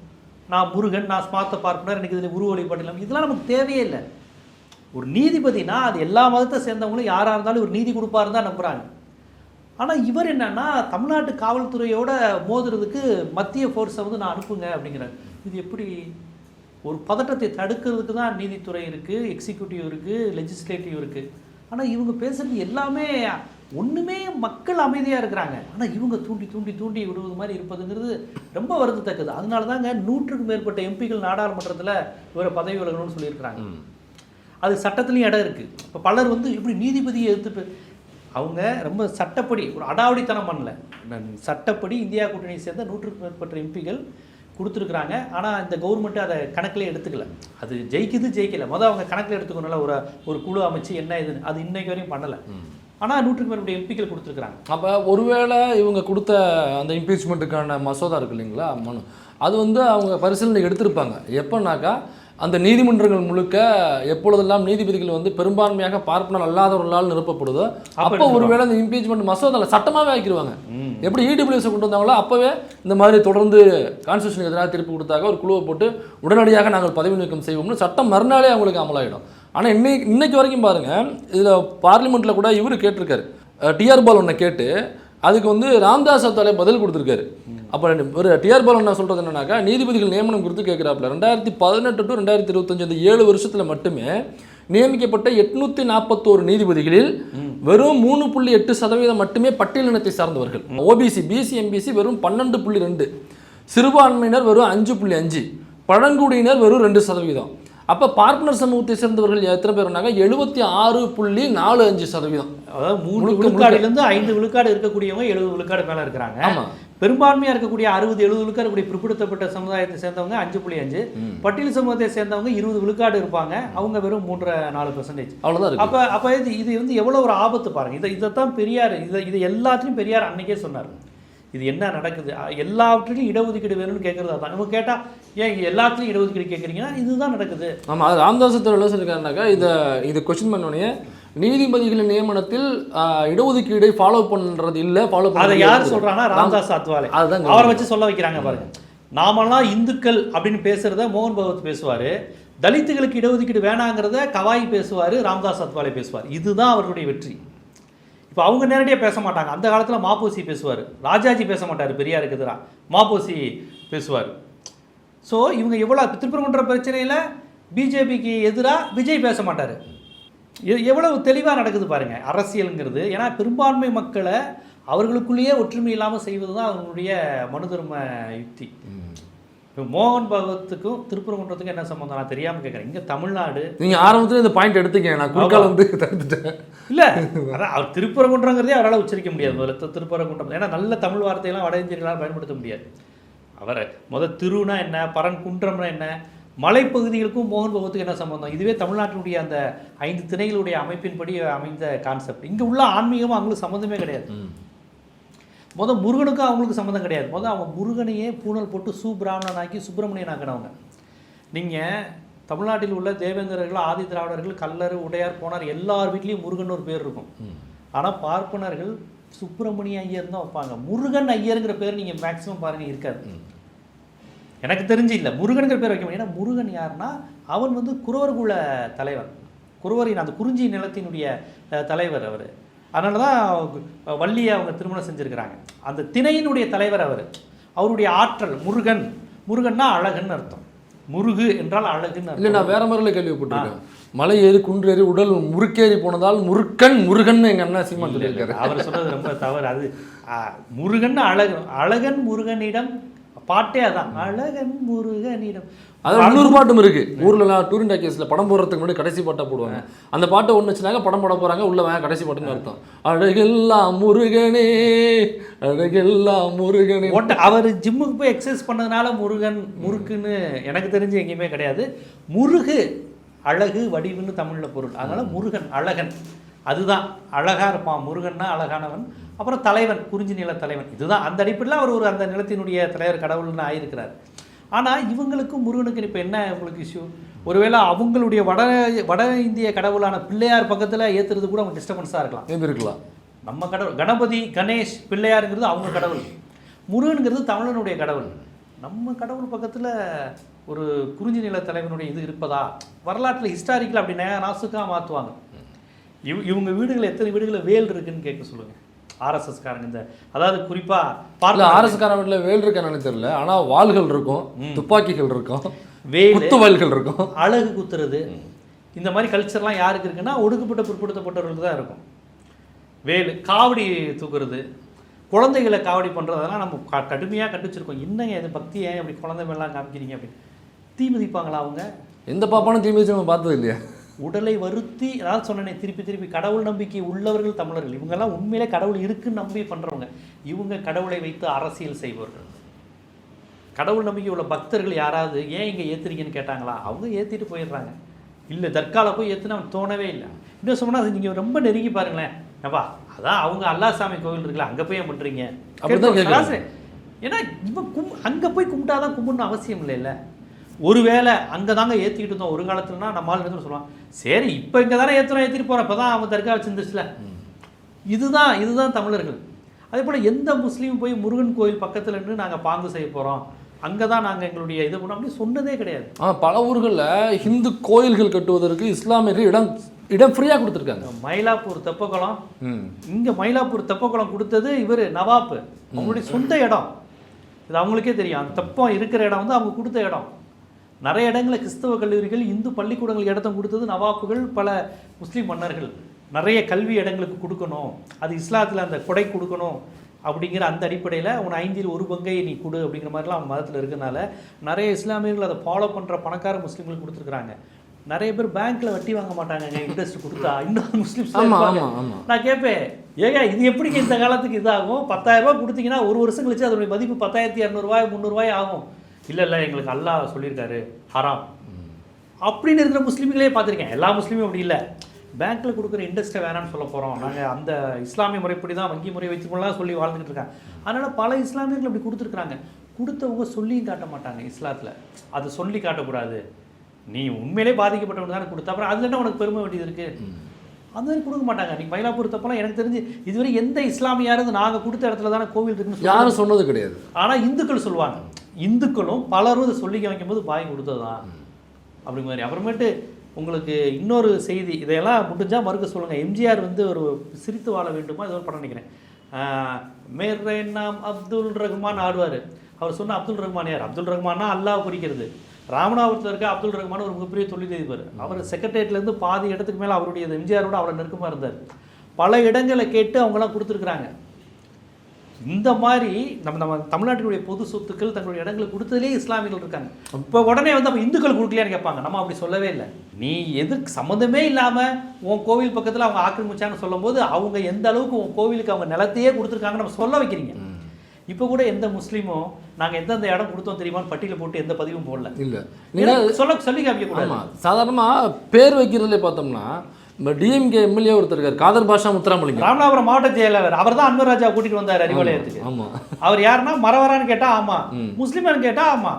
நான் முருகன், நான் ஸ்மார்த்த பார்ப்பனர், எனக்கு இதில் உருவ வழிபாடு இல்லாமல் இதெல்லாம் நமக்கு தேவையே இல்லை. ஒரு நீதிபதினா அது எல்லா மதத்தை சேர்ந்தவங்களும் யாராக இருந்தாலும் இவர் நீதி கொடுப்பாருன்னு தான் நம்புகிறாங்க. ஆனால் இவர் என்னன்னா தமிழ்நாட்டு காவல்துறையோட மோதுறதுக்கு மத்திய ஃபோர்ஸை வந்து நான் அனுப்புங்க அப்படிங்கிறார். இது எப்படி? ஒரு பதட்டத்தை தடுக்கிறதுக்கு தான் நீதித்துறை இருக்குது, எக்ஸிக்யூட்டிவ் இருக்குது, லெஜிஸ்லேட்டிவ் இருக்குது. ஆனால் இவங்க பேசுகிறது எல்லாமே ஒன்றுமே மக்கள் அமைதியாக இருக்கிறாங்க, ஆனால் இவங்க தூண்டி தூண்டி தூண்டி விடுவது மாதிரி இருப்பதுங்கிறது ரொம்ப வருத்தத்தக்கது. அதனால தாங்க 100க்கும் மேற்பட்ட எம்பிக்கள் நாடாளுமன்றத்தில் இவரை பதவி விலகணும்னு சொல்லியிருக்கிறாங்க. அது சட்டத்துலேயும் இடம் இருக்குது. இப்போ பலர் வந்து இப்படி நீதிபதியை எதிர்த்து அவங்க ரொம்ப சட்டப்படி ஒரு அடாவடித்தனம் பண்ணல, சட்டப்படி இந்தியா கூட்டணியை சேர்ந்த 100க்கும் மேற்பட்ட எம்பிகள் கொடுத்துருக்குறாங்க. ஆனால் இந்த கவர்மெண்ட்டு அதை கணக்கில் எடுத்துக்கல. அது ஜெயிக்கலை அவங்க கணக்கில் எடுத்துக்கணும்ல, ஒரு குழு அமைச்சு என்ன இதுன்னு அது இன்னைக்கு வரையும் பண்ணலை. ஆனால் 100க்கும் மேற்பட்ட எம்பிக்கள் கொடுத்துருக்குறாங்க. அப்போ ஒருவேளை இவங்க கொடுத்த அந்த இம்பீச்மெண்ட்டுக்கான மசோதா இருக்கு இல்லைங்களா, மனு, அது வந்து அவங்க பரிசீலனை எடுத்திருப்பாங்க. எப்போனாக்கா அந்த நீதிமன்றங்கள் முழுக்க எப்பொழுதெல்லாம் நீதிபதிகள் வந்து பெரும்பான்மையாக பார்ப்பனர் அல்லாதவர்களால் நிரப்பப்படுதோ அப்போ ஒருவேளை இந்த இம்பீச்மெண்ட் மசோதாவில் சட்டமாகவே ஆக்கிடுவாங்க. எப்படி இடபிள்யூஎஸை கொண்டு வந்தாங்களோ அப்போவே இந்த மாதிரி தொடர்ந்து கான்ஸ்டியூஷனுக்கு எதிராக திருப்பி கொடுத்தாக்க ஒரு குழுவை போட்டு உடனடியாக நாங்கள் பதவி நீக்கம் செய்வோம்னு சட்டம் மறுநாளே அவங்களுக்கு அமலாயிடும். ஆனால் இன்னைக்கு வரைக்கும் பாருங்கள், இதில் பார்லிமெண்ட்டில் கூட இவர் கேட்டிருக்காரு, டிஆர் பால் ஒன்றை கேட்டு அதுக்கு வந்து ராம்தாஸ் அத்வாலே பதில் கொடுத்துருக்காரு. அப்போ ஒரு டிஆர் பால் என்ன சொல்கிறது என்னன்னாக்கா, நீதிபதிகள் நியமனம் குறித்து கேட்குறாப்புல 2018 to 2025 இந்த 7 வருஷத்தில் மட்டுமே நியமிக்கப்பட்ட 841 நீதிபதிகளில் வெறும் 3.8% மட்டுமே பட்டியலினத்தை சார்ந்தவர்கள். ஓபிசி, பிசி, எம்பிசி வெறும் 12.2, சிறுபான்மையினர் வெறும் 5.5, பழங்குடியினர் வெறும் 2%. அப்போ பார்ப்பனர் சமூகத்தை சேர்ந்தவர்கள் எத்தனை பேர்னாங்க? 76.45%. அதாவது 3 விழுக்காடுலேருந்து 5 விழுக்காடு இருக்கக்கூடியவங்க 70 விழுக்காடு மேலே இருக்கிறாங்க. ஆமாம். பெரும்பான்மையாக இருக்கக்கூடிய 60-70 விழுக்காடு இருக்கக்கூடிய பிற்படுத்தப்பட்ட சமுதாயத்தை சேர்ந்தவங்க 5.5, பட்டியல் சமூகத்தை சேர்ந்தவங்க 20 விழுக்காடு இருப்பாங்க. அவங்க வெறும் 3-4%. அவ்வளோதான். அப்போ இது வந்து எவ்வளோ ஒரு ஆபத்து பாருங்கள். இதைத்தான் பெரியார் இது எல்லாத்தையும் பெரியார் அன்னைக்கே சொன்னார். இது என்ன நடக்குது, எல்லாவற்றிலையும் இடஒதுக்கீடு வேணும்னு கேட்குறது தான். நம்ம கேட்டால் ஏன் எல்லாத்துலையும் இடஒதுக்கீடு கேட்குறீங்கன்னா இதுதான் நடக்குது. ஆமாம், அது ராம்தாஸ் என்ன சொல்லியிருக்காருனாக்கா, இதை கொஸ்டின் பண்ணோடனே நீதிபதிகளின் நியமனத்தில் இடஒதுக்கீடை ஃபாலோ பண்ணுறது இல்லை, ஃபாலோ பண்ண. அதை யார் சொல்கிறாங்கன்னா ராம்தாஸ் அத்வாலே. அதுதான் அவரை வச்சு சொல்ல வைக்கிறாங்க பாருங்க. நாமெல்லாம் இந்துக்கள் அப்படின்னு பேசுகிறத மோகன் பகவத் பேசுவார், தலித்துகளுக்கு இடஒதுக்கீடு வேணாங்கிறத கவாய் பேசுவார், ராம்தாஸ் அத்வாலே பேசுவார். இதுதான் அவர்களுடைய வெற்றி. இப்போ அவங்க நேரடியாக பேச மாட்டாங்க. அந்த காலத்தில் மாப்போசி பேசுவார், ராஜாஜி பேச மாட்டார், பெரியாருக்கு எதிராக மாப்போசி பேசுவார். ஸோ இவங்க எவ்வளோ திருப்பரங்குன்ற பிரச்சனையில் பிஜேபிக்கு எதிராக விஜய் பேச மாட்டார். எவ்வளவு தெளிவாக நடக்குது பாருங்கள் அரசியலுங்கிறது. ஏன்னா பெரும்பான்மை மக்களை அவர்களுக்குள்ளேயே ஒற்றுமை இல்லாமல் செய்வது தான் அவங்களுடைய மனு தர்ம யுக்தி. இப்போ மோகன் பகவத்துக்கும் திருப்பரங்குன்றத்துக்கும் என்ன சம்மந்தம் நான் தெரியாமல் கேட்குறேன். இங்கே தமிழ்நாடு, நீங்கள் ஆரம்பத்தில் இந்த பாயிண்ட் எடுத்துக்கேன், நான் குறுக்கால வந்து தடுத்துட்டேன். இல்லை அதான் அவர் திருப்பரங்குன்றங்கிறதே அவரால் உச்சரிக்க முடியாது. முதல்ல திருப்பரங்குன்றம், ஏன்னா நல்ல தமிழ் வார்த்தையெல்லாம் வட இந்தியர்களால் பயன்படுத்த முடியாது. அவரை திருனா என்ன, பரன்குன்றம்னா என்ன, மலைப்பகுதிகளுக்கும் மோகன் பகவத்துக்கு என்ன சம்பந்தம்? இதுவே தமிழ்நாட்டினுடைய அந்த 5 திணைகளுடைய அமைப்பின்படி அமைந்த கான்செப்ட். இங்கே உள்ள ஆன்மீகமும் அவங்களுக்கு சம்மந்தமே கிடையாது. முருகனுக்கும் அவங்களுக்கு சம்மந்தம் கிடையாது. அவங்க முருகனையே பூனல் போட்டு சுப்பிராமணனாக்கி சுப்பிரமணியன் ஆக்கினவங்க. நீங்கள் தமிழ்நாட்டில் உள்ள தேவேந்திரர்கள், ஆதி திராவிடர்கள், கல்லர், உடையார், போனார் எல்லார் வீட்லேயும் முருகன் ஒரு பேர் இருக்கும். ஆனால் பார்ப்பனர்கள் சுப்பிரமணிய ஐயர் தான் வைப்பாங்க. முருகன் ஐயருங்கிற பேர் நீங்கள் மேக்ஸிமம் பாருங்கள் இருக்காது. எனக்கு தெரிஞ்சு இல்லை, முருகனுங்கிற பேர் வைக்க முடியும். ஏன்னா முருகன் யாருன்னா அவன் வந்து குறவர்குல தலைவர், குறவரின் அந்த குறிஞ்சி நிலத்தினுடைய தலைவர் அவர். அதனால தான் வள்ளியை அவங்க திருமணம் செஞ்சுருக்கிறாங்க. அந்த திணையினுடைய தலைவர் அவர். அவருடைய ஆற்றல் முருகன்னா அழகுன்னு அர்த்தம். முருகு என்றால் அழகுன்னு. இல்லை, நான் வேற மாதிரில கேள்விப்பட்டிருக்கேன். மலை ஏறி குன்று ஏறி உடல் முறுக்கேறி போனதால் முருகன் எங்கள் அண்ணா சீமான் சொல்லியிருக்காரு. அவர் சொன்னது ரொம்ப தவறு. அது முருகன் அழகன் முருகனிடம் பாட்டே அதான், அழகன் முருகனிடம். அது இன்னொரு பாட்டும் இருக்கு. ஊரில் டூர் இண்டியா கேஸில் படம் போடுறதுக்கு முன்னாடி கடைசி பாட்டாக போடுவாங்க. அந்த பாட்டை ஒன்று வச்சுனாங்க, படம் போட போகிறாங்க, உள்ள வேணா கடைசி பாட்டுன்னு அர்த்தம். அழகெல்லாம் முருகனே, அழகெல்லாம் முருகனே. அவர் ஜிம்முக்கு போய் எக்ஸசைஸ் பண்ணதுனால முறுக்குன்னு எனக்கு தெரிஞ்சு எங்கேயுமே கிடையாது. முருகு அழகு வடிவுன்னு தமிழில் பொருள். அதனால் முருகன் அழகன், அதுதான் அழகாக இருப்பான். முருகன்னா அழகானவன். அப்புறம் தலைவன், குறிஞ்சி நில தலைவன். இதுதான் அந்த அடிப்படையில் அவர் அந்த நிலத்தினுடைய தலைவர் கடவுள்னு ஆயிருக்கிறார். ஆனால் இவங்களுக்கும் முருகனுக்கு இப்போ என்ன உங்களுக்கு இஷ்யூ? ஒருவேளை அவங்களுடைய வட இந்திய கடவுளான பிள்ளையார் பக்கத்தில் ஏற்றுறது கூட அவங்க டிஸ்டர்பன்ஸாக இருக்கலாம். நம்ம கடவுள் கணபதி, கணேஷ், பிள்ளையாருங்கிறது அவங்க கடவுள். முருகனுங்கிறது தமிழனுடைய கடவுள். நம்ம கடவுள் பக்கத்தில் ஒரு குறிஞ்சி நில தலைவனுடைய இது இருப்பதா? வரலாற்றில் ஹிஸ்டாரிக்கல் அப்படி நாசுக்காக மாற்றுவாங்க. இவங்க வீடுகளில் எத்தனை வீடுகளில் வேல் இருக்குன்னு கேட்க சொல்லுங்கள் ஆர்எஸ்எஸ் காரங்க. இந்த அதாவது குறிப்பாக பார்க்கல ஆர்எஸ் காரங்க வீட்டில் வேல் இருக்கான்னு தெரியல, ஆனால் வாள்கள் இருக்கும், துப்பாக்கிகள் இருக்கும், குத்து வாள்கள் இருக்கும். அழகு குத்துறது இந்த மாதிரி கல்ச்சர்லாம் யாருக்கு இருக்குன்னா ஒடுக்கப்பட்ட பிற்படுத்தப்பட்டவர்களுக்கு தான் இருக்கும். வேலு, காவடி தூக்குறது, குழந்தைகளை காவடி பண்ணுறதெல்லாம் நம்ம கடுமையாக கண்டிச்சிருக்கோம். என்னங்க இது பக்தி, ஏன் அப்படி குழந்தை மேலாம் காமிக்கிறீங்க அப்படின்னு. தீ மிதிப்பாங்களா அவங்க? எந்த பாப்பானும் தீ மிதிச்சு நம்ம பார்த்தது இல்லையா? உடலை வருத்தி, அதாவது சொன்னேனே திருப்பி கடவுள் நம்பிக்கை உள்ளவர்கள் தமிழர்கள். இவங்கெல்லாம் உண்மையிலே கடவுள் இருக்குன்னு நம்பி பண்ணுறவங்க. இவங்க கடவுளை வைத்து அரசியல் செய்பவர்கள். கடவுள் நம்பிக்கை உள்ள பக்தர்கள் யாராவது ஏன் இங்கே ஏற்றுறீங்கன்னு கேட்டாங்களா? அவங்க ஏற்றிட்டு போயிடுறாங்க. இல்லை தற்கால போய் ஏற்றுனா அவன் தோணவே இல்லை. இன்னும் சொன்னால் அது நீங்கள் ரொம்ப நெருங்கி பாருங்களேன். ஏப்பா அதான் அவங்க அல்லாசாமி கோவில் இருக்குல்ல, அங்கே போய் ஏன் பண்ணுறீங்க? ஏன்னா இவன் அங்கே போய் கும்பிட்டாதான் கும்பிடணும் அவசியம் இல்லைல்ல. ஒருவேளை அங்கே தாங்க ஏற்றிக்கிட்டு இருந்தோம் ஒரு காலத்துலனா நம்மளால் இருந்து சொல்லுவான், சரி இப்போ இங்கே தானே ஏற்றிட்டு போகிறோம், இப்போ தான் அவன் தர்கா வச்சுருந்துச்சுல. இதுதான் தமிழர்கள். அதே போல் எந்த முஸ்லீம் போய் முருகன் கோயில் பக்கத்தில் இருந்து நாங்கள் பாங்கு செய்ய போகிறோம், அங்கே தான் நாங்கள் எங்களுடைய இது பண்ணோம் அப்படின்னு சொன்னதே கிடையாது. பல ஊர்களில் ஹிந்து கோயில்கள் கட்டுவதற்கு இஸ்லாமியர்கள் இடம் இடம் ஃப்ரீயாக கொடுத்துருக்காங்க. மயிலாப்பூர் தெப்பக்குளம், ம் இங்கே மயிலாப்பூர் தெப்பக்குளம் கொடுத்தது இவர் நவாப், அவங்களுடைய சொந்த இடம். இது அவங்களுக்கே தெரியும். அந்த தெப்பம் இருக்கிற இடம் வந்து அவங்க கொடுத்த இடம். நிறைய இடங்களில் கிறிஸ்தவ கல்லூரிகள், இந்து பள்ளிக்கூடங்கள் இடத்த கொடுத்தது நவாப்புகள், பல முஸ்லீம் மன்னர்கள். நிறைய கல்வி இடங்களுக்கு கொடுக்கணும், அது இஸ்லாத்தில் அந்த கொடை கொடுக்கணும் அப்படிங்கிற அந்த அடிப்படையில் உன் 5ல் 1 பங்கை நீ கொடு அப்படிங்கிற மாதிரிலாம் அவங்க மதத்தில் இருக்கிறனால நிறைய இஸ்லாமியர்கள் அதை ஃபாலோ பண்ணுற பணக்கார முஸ்லீம்களுக்கு கொடுத்துருக்குறாங்க. நிறைய பேர் பேங்க்கில் வட்டி வாங்க மாட்டாங்க, இன்ட்ரெஸ்ட் கொடுத்தா. இன்னொரு முஸ்லீம்ஸ் நான் கேட்பேன், ஏங்க இது எப்படிங்க இந்த காலத்துக்கு இதாகும்? 10,000 ரூபா கொடுத்தீங்கன்னா ஒரு வருஷம் கழிச்சு அதோடைய மதிப்பு 10,200 300 ஆகும். இல்லை எங்களுக்கு அல்லாஹ் சொல்லியிருக்காரு ஹராம் அப்படின்னு இருக்கிற முஸ்லீம்களே பார்த்துருக்கேன். எல்லா முஸ்லீமும் அப்படி இல்லை. பேங்க்கில் கொடுக்குற இன்ட்ரெஸ்ட்டை வேணான்னு சொல்ல போகிறோம், நாங்கள் அந்த இஸ்லாமிய முறைப்படி தான் வங்கி முறை வச்சுக்கொள்ளலாம் சொல்லி வாழ்ந்துக்கிட்டு இருக்காங்க. அதனால் பல இஸ்லாமியர்கள் அப்படி கொடுத்துருக்குறாங்க. கொடுத்தவங்க சொல்லியும் காட்ட மாட்டாங்க. இஸ்லாத்தில் அது சொல்லி காட்டக்கூடாது, நீ உண்மையிலே பாதிக்கப்பட்டவங்க தானே கொடுத்தா, அப்புறம் அதுல உனக்கு பெருமை வேண்டியது இருக்குது, அந்த மாதிரி கொடுக்க மாட்டாங்க. நீங்கள் மயிலாப்பூர் தப்பெல்லாம் எனக்கு தெரிஞ்சு இதுவரை எந்த இஸ்லாமியாரும் நாங்கள் கொடுத்த இடத்துல தானே கோவில் இருக்குன்னு யாரும் சொன்னது கிடையாது. ஆனால் இந்துக்கள் சொல்லுவாங்க. இந்துக்களும் பலரும் இதை சொல்லி வைக்கும்போது பாய் கொடுத்தது தான் அப்படி மாதிரி. அப்புறமேட்டு உங்களுக்கு இன்னொரு செய்தி, இதையெல்லாம் முடிஞ்சால் மறுக்க சொல்லுங்கள். எம்ஜிஆர் வந்து ஒரு சிரித்து வாழ வேண்டுமா ஏதோ ஒரு படம் நினைக்கிறேன், மேரே நாம் அப்துல் ரஹ்மான் ஆடுவார். அவர் சொன்ன அப்துல் ரஹ்மான் யார்? அப்துல் ரஹ்மான்னா அல்லாஹ் குறிக்கிறது. ராமநாதபுரத்தில் இருக்க அப்துல் ரஹ்மான் ஒரு மிகப்பெரிய தொழிலதிபர். அவர் செக்ரட்டரியேட்லேருந்து பாதி இடத்துக்கு மேலே அவருடைய எம்ஜிஆரோட அவ்வளோ நெருக்கமாக இருந்தார். பல இடங்களை கேட்டு அவங்களாம் கொடுத்துருக்குறாங்க. இந்த மாதிரி நம்ம தமிழ்நாட்டினுடைய பொது சொத்துக்கள் தங்களுடைய இடங்களை கொடுத்ததுலேயே இஸ்லாமியர்கள் இருக்காங்க. இப்போ உடனே வந்து நம்ம இந்துக்கள் கொடுக்கலையான்னு கேட்பாங்க. நம்ம அப்படி சொல்லவே இல்லை. நீ எதுக்கு சம்மந்தமே இல்லாமல் உன் கோவில் பக்கத்தில் அவங்க ஆக்கிரமிச்சான்னு சொல்லும் போது அவங்க எந்த அளவுக்கு உன் கோவிலுக்கு அவங்க நிலத்தையே கொடுத்துருக்காங்கன்னு நம்ம சொல்ல வைக்கிறீங்க. இப்போ கூட எந்த முஸ்லீமும் நாங்கள் எந்தெந்த இடம் கொடுத்தோம் தெரியுமான்னு பட்டியலை போட்டு எந்த பதிவும் போடல. இல்லை சொல்லி காமிக்க கூடாது. சாதாரணமாக பேர் வைக்கிறதுல பார்த்தோம்னா இந்த டிஎம்கே எம்எல்ஏ ஒருத்தர் இருக்கார், காதர் பாஷா முத்துராமலிங்கம், ராமநாதபுரம் மாவட்ட செயலாளர். அவர் தான் அன்வர் ராஜா கூட்டிட்டு வந்தார் அறிவாலயத்துக்கு. ஆமா, அவர் யாருன்னா மறவரான்னு கேட்டா ஆமா, முஸ்லிமான்னு கேட்டா ஆமா,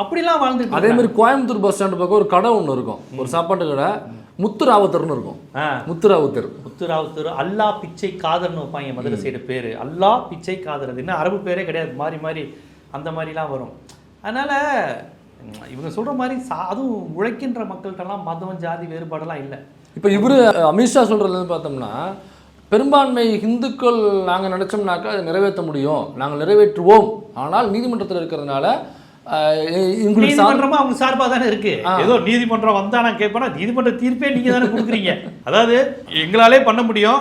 அப்படிலாம் வாழ்ந்துட்டு. அதே மாதிரி கோயம்புத்தூர் பஸ் ஸ்டாண்டு பக்கம் ஒரு கடை ஒன்று இருக்கும், ஒரு சாப்பாட்டு கடை, முத்துராவுத்தர்னு இருக்கும். முத்துராவுத்தர் அல்லா பிச்சை காதர்னு வைப்பாங்க மதுரை சைடு பேரு. அல்லா பிச்சை காதர், அது என்ன அரபு பேரே கிடையாது, மாறி மாறி அந்த மாதிரிலாம் வரும். அதனால இவங்க சொல்ற மாதிரி அதுவும் உழைக்கின்ற மக்கள்கிட்டலாம் மதம் ஜாதி வேறுபாடெல்லாம் இல்லை. இப்போ இவர் அமித்ஷா சொல்கிறதுலேருந்து பார்த்தோம்னா பெரும்பான்மை இந்துக்கள் நாங்கள் நினச்சோம்னாக்கா அதை நிறைவேற்ற முடியும், நாங்கள் நிறைவேற்றுவோம், ஆனால் நீதிமன்றத்தில் இருக்கிறதுனால நீதிமன்றமா அவங்க சார்பாக தானே இருக்கு. ஏதோ நீதிமன்றம் வந்தா நான் கேட்பேன்னா நீதிமன்ற தீர்ப்பே நீங்க தானே கொடுக்குறீங்க. அதாவது எங்களாலே பண்ண முடியும்,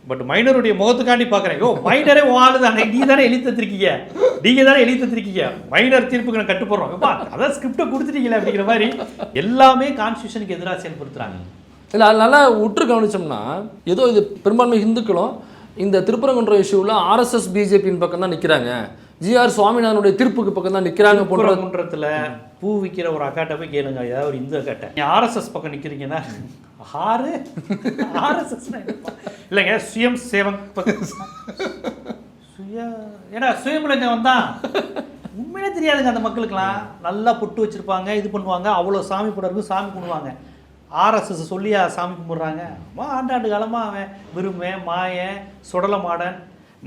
பட் மைனருடைய முகத்துக்காண்டி பார்க்குறேன். ஓ மைனரே வாழ் தானே, நீ தானே எழுதி தத்திருக்கீங்க, நீங்கள் தானே எழுதி தத்திருக்கீங்க, மைனர் தீர்ப்புக்கு நான் கட்டுப்படுறோம், அதான் ஸ்கிரிப்டை கொடுத்துட்டீங்களே அப்படிங்கிற மாதிரி எல்லாமே கான்ஸ்டியூஷனுக்கு எதிராக செயல்படுத்துறாங்க. இல்லை அதனால உற்று கவனிச்சோம்னா ஏதோ இது பெரும்பான்மை இந்துக்களும் இந்த திருப்பரங்குன்றம் இஷ்யூவில் ஆர்எஸ்எஸ் பிஜேபியின் பக்கம் தான் நிற்கிறாங்க, ஜிஆர் சுவாமிநாதனுடைய தீர்ப்புக்கு பக்கம் தான் நிற்கிறாங்க. திருப்பரங்குன்றத்தில் பூ விற்கிற ஒரு அக்காட்ட போய் கேளுங்க, ஏதாவது ஒரு இந்து அக்காட்ட, நீங்கள் ஆர்எஸ்எஸ் பக்கம் நிற்கிறீங்கன்னா ஆர்எஸ்எஸ் இல்லைங்க, சுயம் சேவக் ஏன்னா சுயமுலகம் தான் உண்மையிலே தெரியாதுங்க அந்த மக்களுக்கெல்லாம். நல்லா பொட்டு வச்சுருப்பாங்க, இது பண்ணுவாங்க, அவ்வளோ சாமி படம் இருக்கும், சாமி கும்பிடுவாங்க. ஆர்எஸ்எஸ் சொல்லியா சாமி கும்பிட்றாங்க? ஆண்டாண்டு காலமாக அவன் விரும்பேன் மாயன் சுடல மாடன்.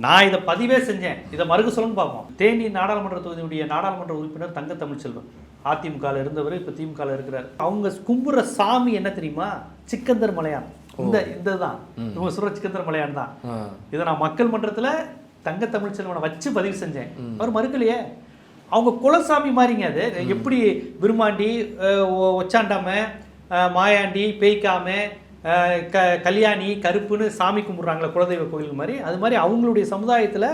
நான் இதை பதிவே செஞ்சேன், இதை மறுக்க சொல்லணும்னு பார்ப்போம். தேனி நாடாளுமன்ற தொகுதியுடைய நாடாளுமன்ற உறுப்பினர் தங்க தமிழ்ச்செல்வன் அதிமுகவில் இருந்தவர், இப்போ திமுகவில் இருக்கிறார். அவங்க கும்புற சாமி என்ன தெரியுமா? சிக்கந்தர் மலையான். இந்த தான் இவங்க சொல்கிற சிக்கந்தர் மலையான் தான். இதை நான் மக்கள் மன்றத்தில் தங்க தமிழ்ச்செல்வனை வச்சு பதிவு செஞ்சேன், அவர் மறுக்கலையே. அவங்க குலசாமி மாதிரிங்க. அது எப்படி விரும்மாண்டி ஒச்சாண்டாம மாயாண்டி பேய்க்காம கல்யாணி கருப்புன்னு சாமி கும்பிட்றாங்களே குலதெய்வ கோயில் மாதிரி, அது மாதிரி அவங்களுடைய சமுதாயத்தில்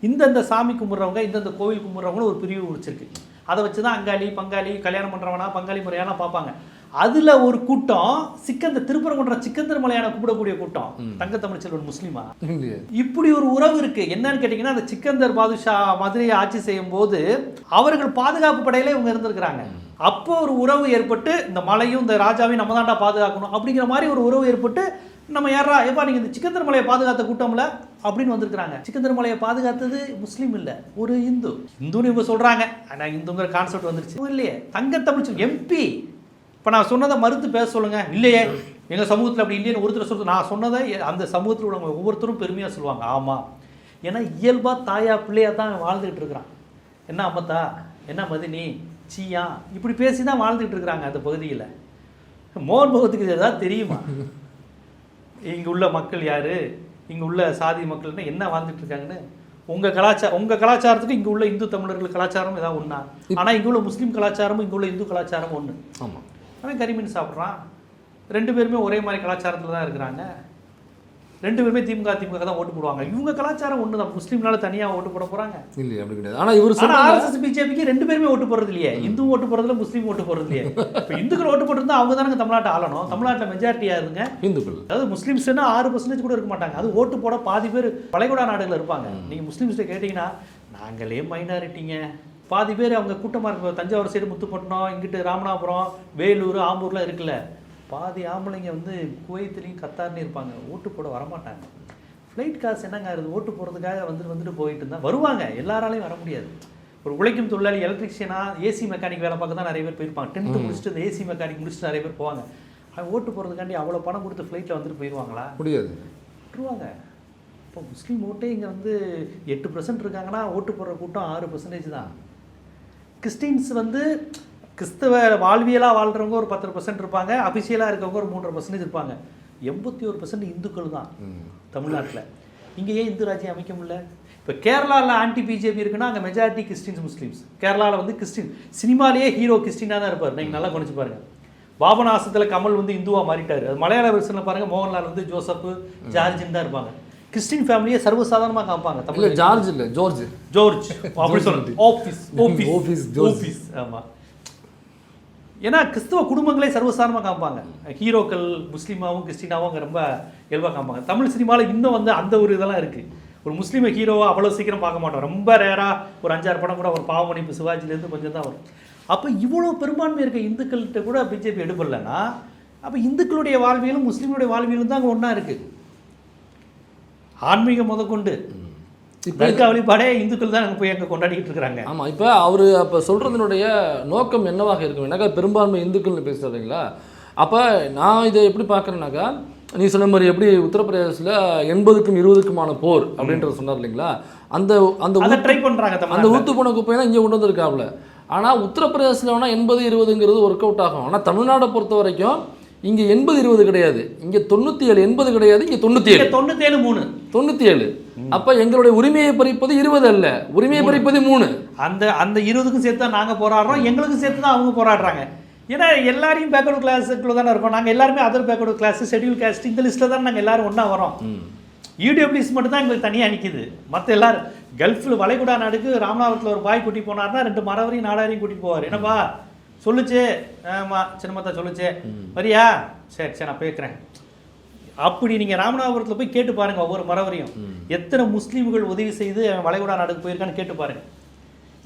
இந்தந்த சாமி கும்பிட்றவங்க இந்தந்த கோவில் கும்பிட்றவங்களும் ஒரு பிரிவு பிடிச்சிருக்கு. அதை வச்சு தான் அங்காளி பங்காளி கல்யாணம் பண்ணுறவனா பங்காளி முறையான பார்ப்பாங்க. அதில் ஒரு கூட்டம் சிக்கந்தர் திருப்பரங்குன்றம் சிக்கந்தர் மலையான கூப்பிடக்கூடிய கூட்டம் தங்க தமிழ்ச்செல்வன் முஸ்லீமா. இப்படி ஒரு உறவு இருக்கு. என்னன்னு கேட்டீங்கன்னா, அந்த சிக்கந்தர் பாதுஷா மதுரையை ஆட்சி செய்யும் போது அவர்கள் பாதுகாப்பு படையில இவங்க இருந்திருக்கிறாங்க. அப்போ ஒரு உறவு ஏற்பட்டு இந்த மலையும் இந்த ராஜாவையும் நம்ம தாண்டா பாதுகாக்கணும் அப்படிங்கிற மாதிரி ஒரு உறவு ஏற்பட்டு நம்ம யாரா எப்பா நீங்கள் இந்த சிக்கந்தர் மலையை பாதுகாத்த கூட்டம்ல அப்படின்னு வந்திருக்கிறாங்க. சிக்கந்தர் மலையை பாதுகாத்தது முஸ்லீம் இல்லை, ஒரு இந்துன்னு இவங்க சொல்றாங்க. ஆனால் இந்துங்கிற கான்செப்ட் வந்துருச்சு இல்லையே. தங்க தமிழ்ச்செல்வன் எம்பி. இப்போ நான் சொன்னதை மறுத்து பேச சொல்லுங்கள். இல்லையே எங்கள் சமூகத்தில் அப்படி இல்லைன்னு ஒருத்தர் சொல்கிறது, நான் சொன்னதை அந்த சமூகத்தில் உள்ளவங்க ஒவ்வொருத்தரும் பெருமையாக சொல்லுவாங்க. ஆமாம், ஏன்னா இயல்பாக தாயா பிள்ளையாக தான் வாழ்ந்துக்கிட்டு இருக்கிறான். என்ன அம்மத்தா, என்ன மதினி, சீயா, இப்படி பேசி தான் வாழ்ந்துக்கிட்டு இருக்கிறாங்க அந்த பகுதியில். மோகன் பகவத்துக்கு ஏதாவது தெரியுமா? இங்கே உள்ள மக்கள் யார், இங்கே உள்ள சாதி மக்கள்னு என்ன வாழ்ந்துட்டு இருக்காங்கன்னு. உங்கள் கலாச்சாரத்துக்கு இங்கே உள்ள இந்து தமிழர்கள் கலாச்சாரம் ஏதாவது ஒன்றா? ஆனால் இங்கே உள்ள முஸ்லீம் கலாச்சாரமும் இங்கே உள்ள இந்து கலாச்சாரமும் ஒன்று. ஆமாம், அவன் கறிமீன் சாப்பிட்றான், 2 பேருமே ஒரே மாதிரி கலாச்சாரத்தில் தான் இருக்கிறாங்க. 2 பேருமே திமுக தான் ஓட்டு போடுவாங்க. இவங்க கலாச்சாரம் ஒன்று தான். முஸ்லீம்னால தனியாக ஓட்டு போட போகிறாங்க இல்லையா? அப்படி கிடையாது. ஆனால் இவர் சொன்ன RSS பிஜேபிக்கு 2 பேருமே ஓட்டு போடுறது இல்லையே. இந்து ஓட்டு போடுறதுல, முஸ்லீம் ஓட்டு போடுறது இல்லையே. இப்போ இந்துக்கள் ஓட்டு போட்டுருந்தா அவங்க தானே தமிழ்நாட்டை ஆளணும். தமிழ்நாட்டில் மெஜாரிட்டி யாருங்க? இந்துக்கள். அதாவது முஸ்லீம்ஸ்னா 6% கூட இருக்க மாட்டாங்க. அது ஓட்டு போட பாதி பேர் வளைகுடா நாடுகளில் இருப்பாங்க. நீங்கள் முஸ்லீம்ஸ்ட்டை கேட்டிங்கன்னா நாங்களே மைனாரிட்டிங்க. பாதி பேர் அவங்க கூட்டமாக இருக்க தஞ்சாவூர் சைடு, முத்துப்பட்டினம், இங்கிட்டு ராமநாதபுரம், வேலூர், ஆம்பூர்லாம் இருக்குல்ல, பாதி ஆம்பளைங்க வந்து குவைத்துலேயும் கத்தார்லேயும் இருப்பாங்க. ஓட்டு போட வரமாட்டாங்க. ஃப்ளைட் காசு என்னங்க ஆகுது? ஓட்டு போகிறதுக்காக வந்துட்டு போயிட்டு இருந்தால் வருவாங்க. எல்லாராலையும் வர முடியாது. ஒரு உழைக்கும் தொழிலாளி, எலக்ட்ரிஷியனாக, ஏசி மெக்கானிக் வேலை பார்க்க தான் நிறைய பேர் போயிருப்பாங்க. 10th முடிச்சுட்டு இந்த ஏசி மெக்கானிக் முடிச்சுட்டு நிறைய பேர் போவாங்க. அவங்க ஓட்டு போகிறதுக்காண்டி அவ்வளோ பணம் கொடுத்து ஃப்ளைட்டில் வந்துட்டு போயிடுவாங்களா? முடியாது, விட்டுருவாங்க. இப்போ முஸ்லீம் ஓட்டே இங்கே வந்து 8% இருக்காங்கன்னா ஓட்டு போடுற கூட்டம் 6% தான். கிறிஸ்டின்ஸ் வந்து கிறிஸ்தவ வாழ்வியலாக வாழ்கிறவங்க ஒரு 10% இருப்பாங்க. அஃபிஷியலாக இருக்கவங்க ஒரு 3% இருப்பாங்க. 81% இந்துக்கள் தான் தமிழ்நாட்டில். இங்கே ஏன் இந்து ராஜ்யம் அமைக்க முடியல? இப்போ கேரளாவில் ஆன்டி பிஜேபி இருக்குன்னா அங்கே மெஜாரிட்டி கிறிஸ்டின்ஸ், முஸ்லீம்ஸ். கேரளாவில் வந்து கிறிஸ்டின், சினிமாலேயே ஹீரோ கிறிஸ்டினாக தான் இருப்பார். நீங்கள் நல்லா கவனிச்சு பாருங்கள். பாபநாசத்தில் கமல் வந்து இந்துவாக மாறிட்டார். அது மலையாள வெர்ஷனில் பாருங்கள், மோகன்லால் வந்து ஜோசப், ஜார்ஜின் தான் இருப்பாங்க. கிறிஸ்டின் ஃபேமிலியை சர்வசாதாரணமாக காமிப்பாங்க. தமிழ் ஜார்ஜ் இல்லை, ஜோர்ஜ் அப்படி சொல்லுங்க. ஆஃபீஸ். ஆமாம். ஏன்னா கிறிஸ்தவ குடும்பங்களே சர்வசாதாரணமாக காமிப்பாங்க. ஹீரோக்கள் முஸ்லீமாவும் கிறிஸ்டினாவும் அங்கே ரொம்ப இயல்பாக காமிப்பாங்க. தமிழ் சினிமாவில் இன்னும் வந்து அந்த ஒரு இதெல்லாம் இருக்குது. ஒரு முஸ்லீமை ஹீரோவை அவ்வளோ சீக்கிரம் பார்க்க மாட்டோம். ரொம்ப ரேராக ஒரு 5-6 படம் கூட ஒரு பாவமணிப்பு சிவாஜிலேருந்து கொஞ்சம் தான் வரும். அப்போ இவ்வளோ பெரும்பான்மை இருக்க இந்துக்கள்கிட்ட கூட பிஜேபி எடுபடலைன்னா அப்போ இந்துக்களுடைய வாழ்வியலும் முஸ்லீம்களுடைய வாழ்வியலும் தான் அங்கே ஒன்றா இருக்குது. ஆன்மீகம் முதற்கொண்டு இப்போ வழிபாடே இந்துக்கள் தான் போய் அங்கே கொண்டாடிக்கிட்டு இருக்கிறாங்க. ஆமாம். இப்போ அவர் அப்போ சொல்கிறதுனுடைய நோக்கம் என்னவாக இருக்கும்? ஏன்னாக்கா பெரும்பான்மை இந்துக்கள்னு பேசுகிறீங்களா? அப்போ நான் இதை எப்படி பார்க்குறேன்னாக்கா, நீ சொன்ன மாதிரி எப்படி உத்தரப்பிரதேசத்தில் 80க்கும் 20க்குமான போர் அப்படின்றத சொன்னார் இல்லைங்களா? அந்த ட்ரை பண்ணுறாங்க. அந்த ஊத்து போன குப்பையெல்லாம் இங்கே கொண்டு வந்திருக்காப்புல. ஆனால் உத்தரப்பிரதேசத்தில் வேணால் 80-20ங்கிறது ஒர்க் அவுட் ஆகும். ஆனால் தமிழ்நாடை பொறுத்த வரைக்கும் இங்கே 80-20 கிடையாது, இங்கே 97-80 கிடையாது, இங்கே 97-3. அப்போ எங்களுடைய உரிமையை பறிப்பது 20 அல்ல, உரிமையை பறிப்பது 3. அந்த 20க்கும் சேர்த்து தான் நாங்கள் போராடுறோம், எங்களுக்கும் சேர்த்து தான் அவங்க போராடுறாங்க. ஏன்னா எல்லாரையும் பேக்வர்டு கிளாஸுக்குள்ள தானே இருக்கோம். நாங்கள் எல்லாருமே other backward class, schedule caste, இந்த லிஸ்ட்டில் தான் நாங்கள் எல்லாரும் ஒன்றா வரோம். யூடியூப்லிஸ் மட்டும் தான் எங்களுக்கு தனியாக நிற்கிது. மற்ற எல்லாரும் கல்ஃபில் வளைகுடா நாடுக்கு ராமநாதபுரத்தில் ஒரு பாய் கூட்டி போனார்னா 2 மரவரையும் நாடாரையும் கூட்டிட்டு போவார். என்னப்பா சொல்லுச்சு, ஆமாம் சின்னமத்தா சொல்லுச்சு, வரியா, சரி நான் பேசுகிறேன். அப்படி நீங்கள் ராமநாதபுரத்தில் போய் கேட்டு பாருங்கள். ஒவ்வொரு மரவரையும் எத்தனை முஸ்லீம்கள் உதவி செய்து வளைகுடா நாடுக்கு போயிருக்கான்னு கேட்டு பாருங்கள்.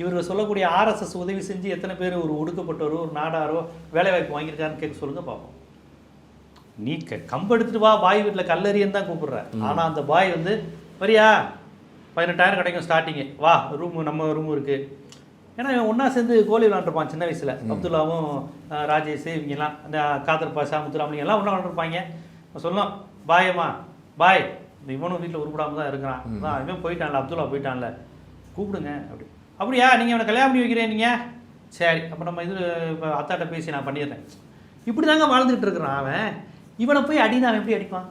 இவர்கள் சொல்லக்கூடிய RSS உதவி செஞ்சு எத்தனை பேர் ஒரு ஒடுக்கப்பட்டவரோ ஒரு நாடாரோ வேலைவாய்ப்பு வாங்கியிருக்காருன்னு கேட்க சொல்லுங்கள் பார்ப்போம். நீ கம்பு எடுத்துட்டு வா, பாய் வீட்டில் கல்லறியன்னு தான் கூப்பிட்ற. ஆனால் அந்த பாய் வந்து வரியா 18,000 கிடைக்கும் ஸ்டார்டிங்கு, வா நம்ம ரூம் இருக்குது. ஏன்னா இவன் ஒன்றா சேர்ந்து கோலி விளாண்டுருப்பான் சின்ன வயசில். அப்துல்லாவும் ராஜேஷ் இவங்கெல்லாம், அந்த காதர் பாஷா, முத்துராமலிங்க எல்லாம் ஒன்றா விளாண்டுருப்பாங்க. சொல்லலாம் பாயம்மா பாய், இந்த இவனும் வீட்டில் உருப்படாமல் தான் இருக்கிறான், அதான் இவன் போயிட்டான்ல, அப்துல்லா போயிட்டான்ல, கூப்பிடுங்க. அப்படியா நீங்கள் அவனை கல்யாணம் பண்ணி வைக்கிறேன் நீங்கள், சரி அப்போ நம்ம இது இப்போ அத்தாட்ட பேசி நான் பண்ணிடுறேன். இப்படி தாங்க வாழ்ந்துக்கிட்டு இருக்கிறான் அவன். இவனை போய் அடினா அவன் எப்படி அடிப்பான்?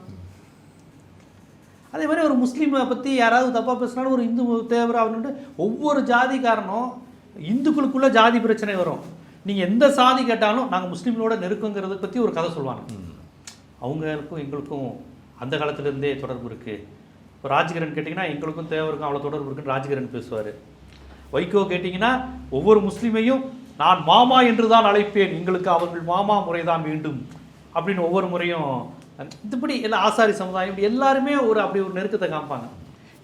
அதே மாதிரி ஒரு முஸ்லீமை பற்றி யாராவது தப்பாக பேசினாலும் ஒரு இந்து தேவை அவனுட்டு ஒவ்வொரு ஜாதிக்காரனும் இந்துக்களுக்குள்ளே ஜாதி பிரச்சனை வரும். நீங்கள் எந்த சாதி கேட்டாலும் நாங்கள் முஸ்லீம்களோட நெருக்கங்கிறத பற்றி ஒரு கதை சொல்லுவாங்க. அவங்களுக்கும் எங்களுக்கும் அந்த காலத்துலேருந்தே தொடர்பு இருக்குது. இப்போ ராஜ்கிரண் கேட்டிங்கன்னா எங்களுக்கும் தேவருக்கும் அவ்வளோ தொடர்பு இருக்குன்னு ராஜ்கிரண் பேசுவார். வைகோ கேட்டிங்கன்னா ஒவ்வொரு முஸ்லீமையும் நான் மாமா என்று தான் அழைப்பேன், எங்களுக்கு அவர்கள் மாமா முறை தான் வேண்டும் அப்படின்னு ஒவ்வொரு முறையும். இப்படி எல்லாம் ஆசாரி சமுதாயம் இப்படி எல்லாருமே அப்படி ஒரு நெருக்கத்தை காமிப்பாங்க.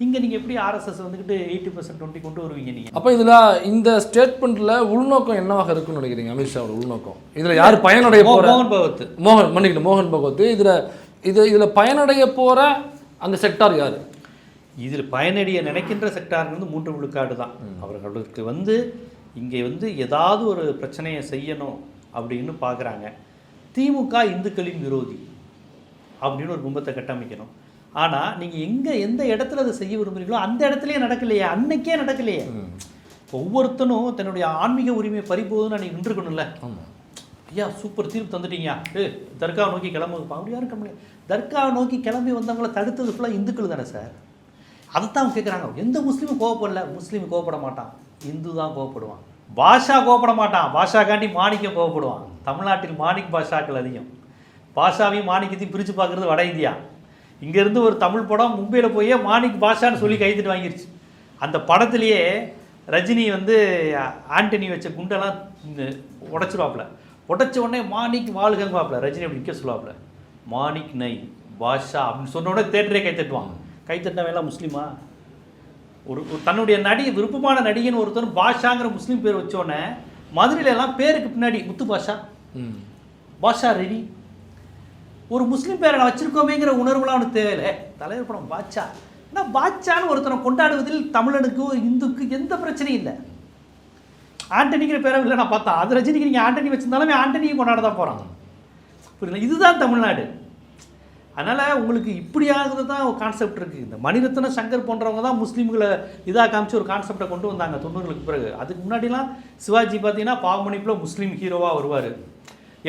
இங்கே நீங்கள் எப்படி RSS வந்துக்கிட்டு 80% 20 கொண்டு வருவீங்க நீங்கள்? அப்போ இதில் இந்த ஸ்டேட்மெண்ட்டில் உள்நோக்கம் என்னவாக இருக்குன்னு நினைக்கிறீங்க? அமித்ஷாவோட உள்நோக்கம் இதில் யார் பயனடைய போகிற? மோகன் பகவத் இதில் பயனடைய போகிற அந்த செக்டார் யார்? இதில் பயனடைய நினைக்கின்ற செக்டார் வந்து 3 விழுக்காடு தான். அவர்களுக்கு வந்து இங்கே வந்து ஏதாவது ஒரு பிரச்சனையை செய்யணும் அப்படின்னு பார்க்குறாங்க. திமுக இந்துக்களின் விரோதி அப்படின்னு ஒரு கும்பத்தை கட்டமைக்கணும். ஆனால் நீங்கள் எந்த இடத்துல அதை செய்ய விரும்புகிறீங்களோ அந்த இடத்துலையே நடக்கலையே, அன்னைக்கே நடக்கலையே. ஒவ்வொருத்தனும் தன்னுடைய ஆன்மீக உரிமையை பறிபோதுன்னு அன்றைக்கி நின்றுக்கணும்ல. ஐயா சூப்பர் தீர்ப்பு தந்துட்டீங்க, தர்காவை நோக்கி கிளம்புப்பா. அப்படி யாரும் கிளம்பல. தர்காவை நோக்கி கிளம்பி வந்தவங்கள தடுத்தது ஃபுல்லாக இந்துக்கள் தானே சார். அதைத்தான் அவங்க கேட்குறாங்க. எந்த முஸ்லீமும் கோவப்படல. முஸ்லீம் கோவப்பட மாட்டான், இந்து தான் கோவப்படுவான். பாஷா கோவப்பட மாட்டான், பாஷாக்காண்டி மாணிக்கம் கோவப்படுவான். தமிழ்நாட்டில் மாணிக் பாஷாக்கள் அதிகம். பாஷாவையும் மாணிக்கத்தையும் பிரித்து பார்க்குறது வட இந்தியா. இங்கேருந்து ஒரு தமிழ் படம் மும்பையில் போய் மாணிக் பாஷான்னு சொல்லி கைத்துட்டு வாங்கிருச்சு. அந்த படத்துலேயே ரஜினி வந்து ஆண்டனி வச்ச குண்டெல்லாம் உடச்சிருவாப்புல. உடச்ச உடனே மாணிக் வாழ்கன்னு பார்ப்பல. ரஜினி அப்படி நிற்க சொல்லுவாப்புல, மாணிக் நை பாஷா அப்படின்னு சொன்ன உடனே தேட்டரே கைத்தட்டுவாங்க. கைத்தட்டினவெல்லாம் முஸ்லீமா? ஒரு தன்னுடைய விருப்பமான நடிகன் ஒருத்தர் பாஷாங்கிற முஸ்லீம் பேர் வச்சோடனே மதுரையில எல்லாம் பேருக்கு பின்னாடி முத்து பாஷா, பாஷா ரெடி, ஒரு முஸ்லீம் பேரை வச்சிருக்கோமேங்கிற உணர்வுலாம் அவனுக்கு தேவையில்லை. தலைவர் படம் பாட்சா. ஏன்னா பாட்சான்னு ஒருத்தனை கொண்டாடுவதில் தமிழனுக்கு இந்துக்கு எந்த பிரச்சனையும் இல்லை. ஆண்டனிங்கிற பேரை இல்லை நான் பார்த்தா, அது ரஜினிக்கு நீங்கள் ஆண்டனி வச்சிருந்தாலுமே ஆண்டனியும் கொண்டாட தான் போகிறாங்க. புரியல, இதுதான் தமிழ்நாடு. அதனால் உங்களுக்கு இப்படியாகிறது தான் ஒரு கான்செப்ட் இருக்குது. இந்த மணிரத்னம் சங்கர் போன்றவங்க தான் முஸ்லீம்களை இதாக காமிச்சு ஒரு கான்செப்டை கொண்டு வந்தாங்க 90களுக்கு பிறகு. அதுக்கு முன்னாடிலாம் சிவாஜி பார்த்தீங்கன்னா பாவமணிப்பில் முஸ்லீம் ஹீரோவாக வருவார்.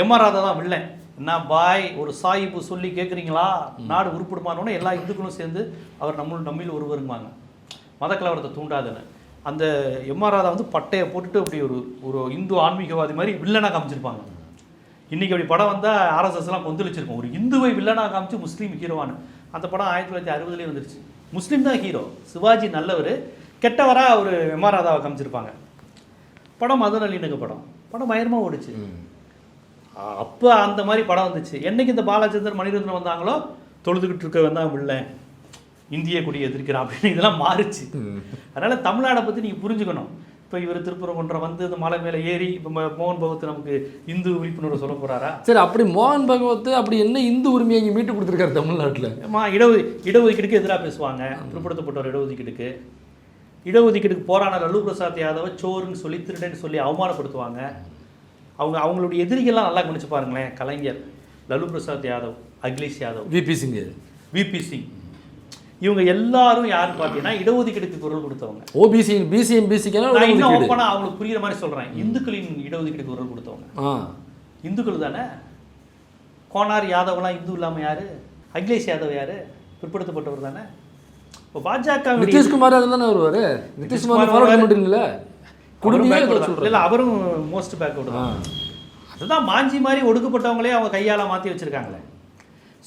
எம்ஆர் ராதா தான் வில்லன். என்ன பாய் ஒரு சாயிப்பு சொல்லி கேட்குறீங்களா, நாடு உருப்பிடுமானோன்னு எல்லா இந்துக்களும் சேர்ந்து அவர் நம்மில் ஒருவருமாங்க, மதக்கலவரத்தை தூண்டாதுன்னு. அந்த எம்ஆர் ராதா வந்து பட்டையை போட்டுட்டு அப்படி ஒரு இந்து ஆன்மீகவாதி மாதிரி வில்லனாக காமிச்சிருப்பாங்க. இன்றைக்கி அப்படி படம் வந்தால் ஆர்எஸ்எஸ்லாம் கொந்தளிச்சிருக்கோம். ஒரு இந்துவை வில்லனாக காமிச்சு முஸ்லீம் ஹீரோவானு. அந்த படம் 1960 வந்துருச்சு. முஸ்லீம் தான் ஹீரோ, சிவாஜி நல்லவர், கெட்டவராக ஒரு எம்ஆர் ராதாவை காமிச்சிருப்பாங்க. படம் மத நல்லிணக்க படம், படம் பயங்கரமாக ஓடிச்சு. அப்போ அந்த மாதிரி படம் வந்துச்சு. என்றைக்கு இந்த பாலச்சந்தர் மணிரத்னம் வந்தாங்களோ, தொழுதுகிட்டு இருக்க வந்தால் இல்லை இந்திய கொடியை எதிர்க்கிறான் அப்படின்னு இதெல்லாம் மாறிச்சு. அதனால் தமிழ்நாடை பற்றி நீங்கள் புரிஞ்சுக்கணும். இப்போ இவர் திருப்பரங்குன்றம் வந்து இந்த மலை மேலே ஏறி இப்போ மோகன் பகவத் நமக்கு இந்து விழிப்புணர்வு சொல்ல போகிறாரா? சரி, அப்படி மோகன் பகவத் அப்படி என்ன இந்து உரிமையை இங்கே மீட்டு கொடுத்துருக்காரு தமிழ்நாட்டில்? இடஒதுக்கீடுக்கு எதிராக பேசுவாங்க. பிற்படுத்தப்பட்டவர் இடஒதுக்கீடுக்கு போரான லல்லு பிரசாத் யாதவை சோறுன்னு சொல்லி திருடன்னு சொல்லி அவமானப்படுத்துவாங்க. அவங்களுடைய எதிரிகள்லாம் நல்லா கவனிச்சு பாருங்களேன். கலைஞர், லல்லு பிரசாத் யாதவ், அகிலேஷ் யாதவ், விபி சிங் இவங்க எல்லாரும் யாருன்னு பார்த்தீங்கன்னா இடஒதுக்கீடுக்கு குரல் கொடுத்தவங்க. ஓபிசி நான் இன்னும் ஓப்பனா அவங்களுக்கு புரியுற மாதிரி சொல்கிறேன். இந்துக்களின் இடஒதுக்கீடுக்கு குரல் கொடுத்தவங்க இந்துக்கள் தானே. கோனார் யாதவ்லாம் இந்து இல்லாமல் யார்? அகிலேஷ் யாதவ் யார்? பிற்படுத்தப்பட்டவர் தானே. இப்போ பாஜக நிதிஷ்குமார் அதுதானே வருவார். நிதிஷ்குமார் இல்லை, அவரும் மோஸ்ட் பேக்வர்டு தான். அதுதான் மாஞ்சி மாதிரி ஒடுக்கப்பட்டவங்களே அவங்க கையால் மாற்றி வச்சுருக்காங்களே.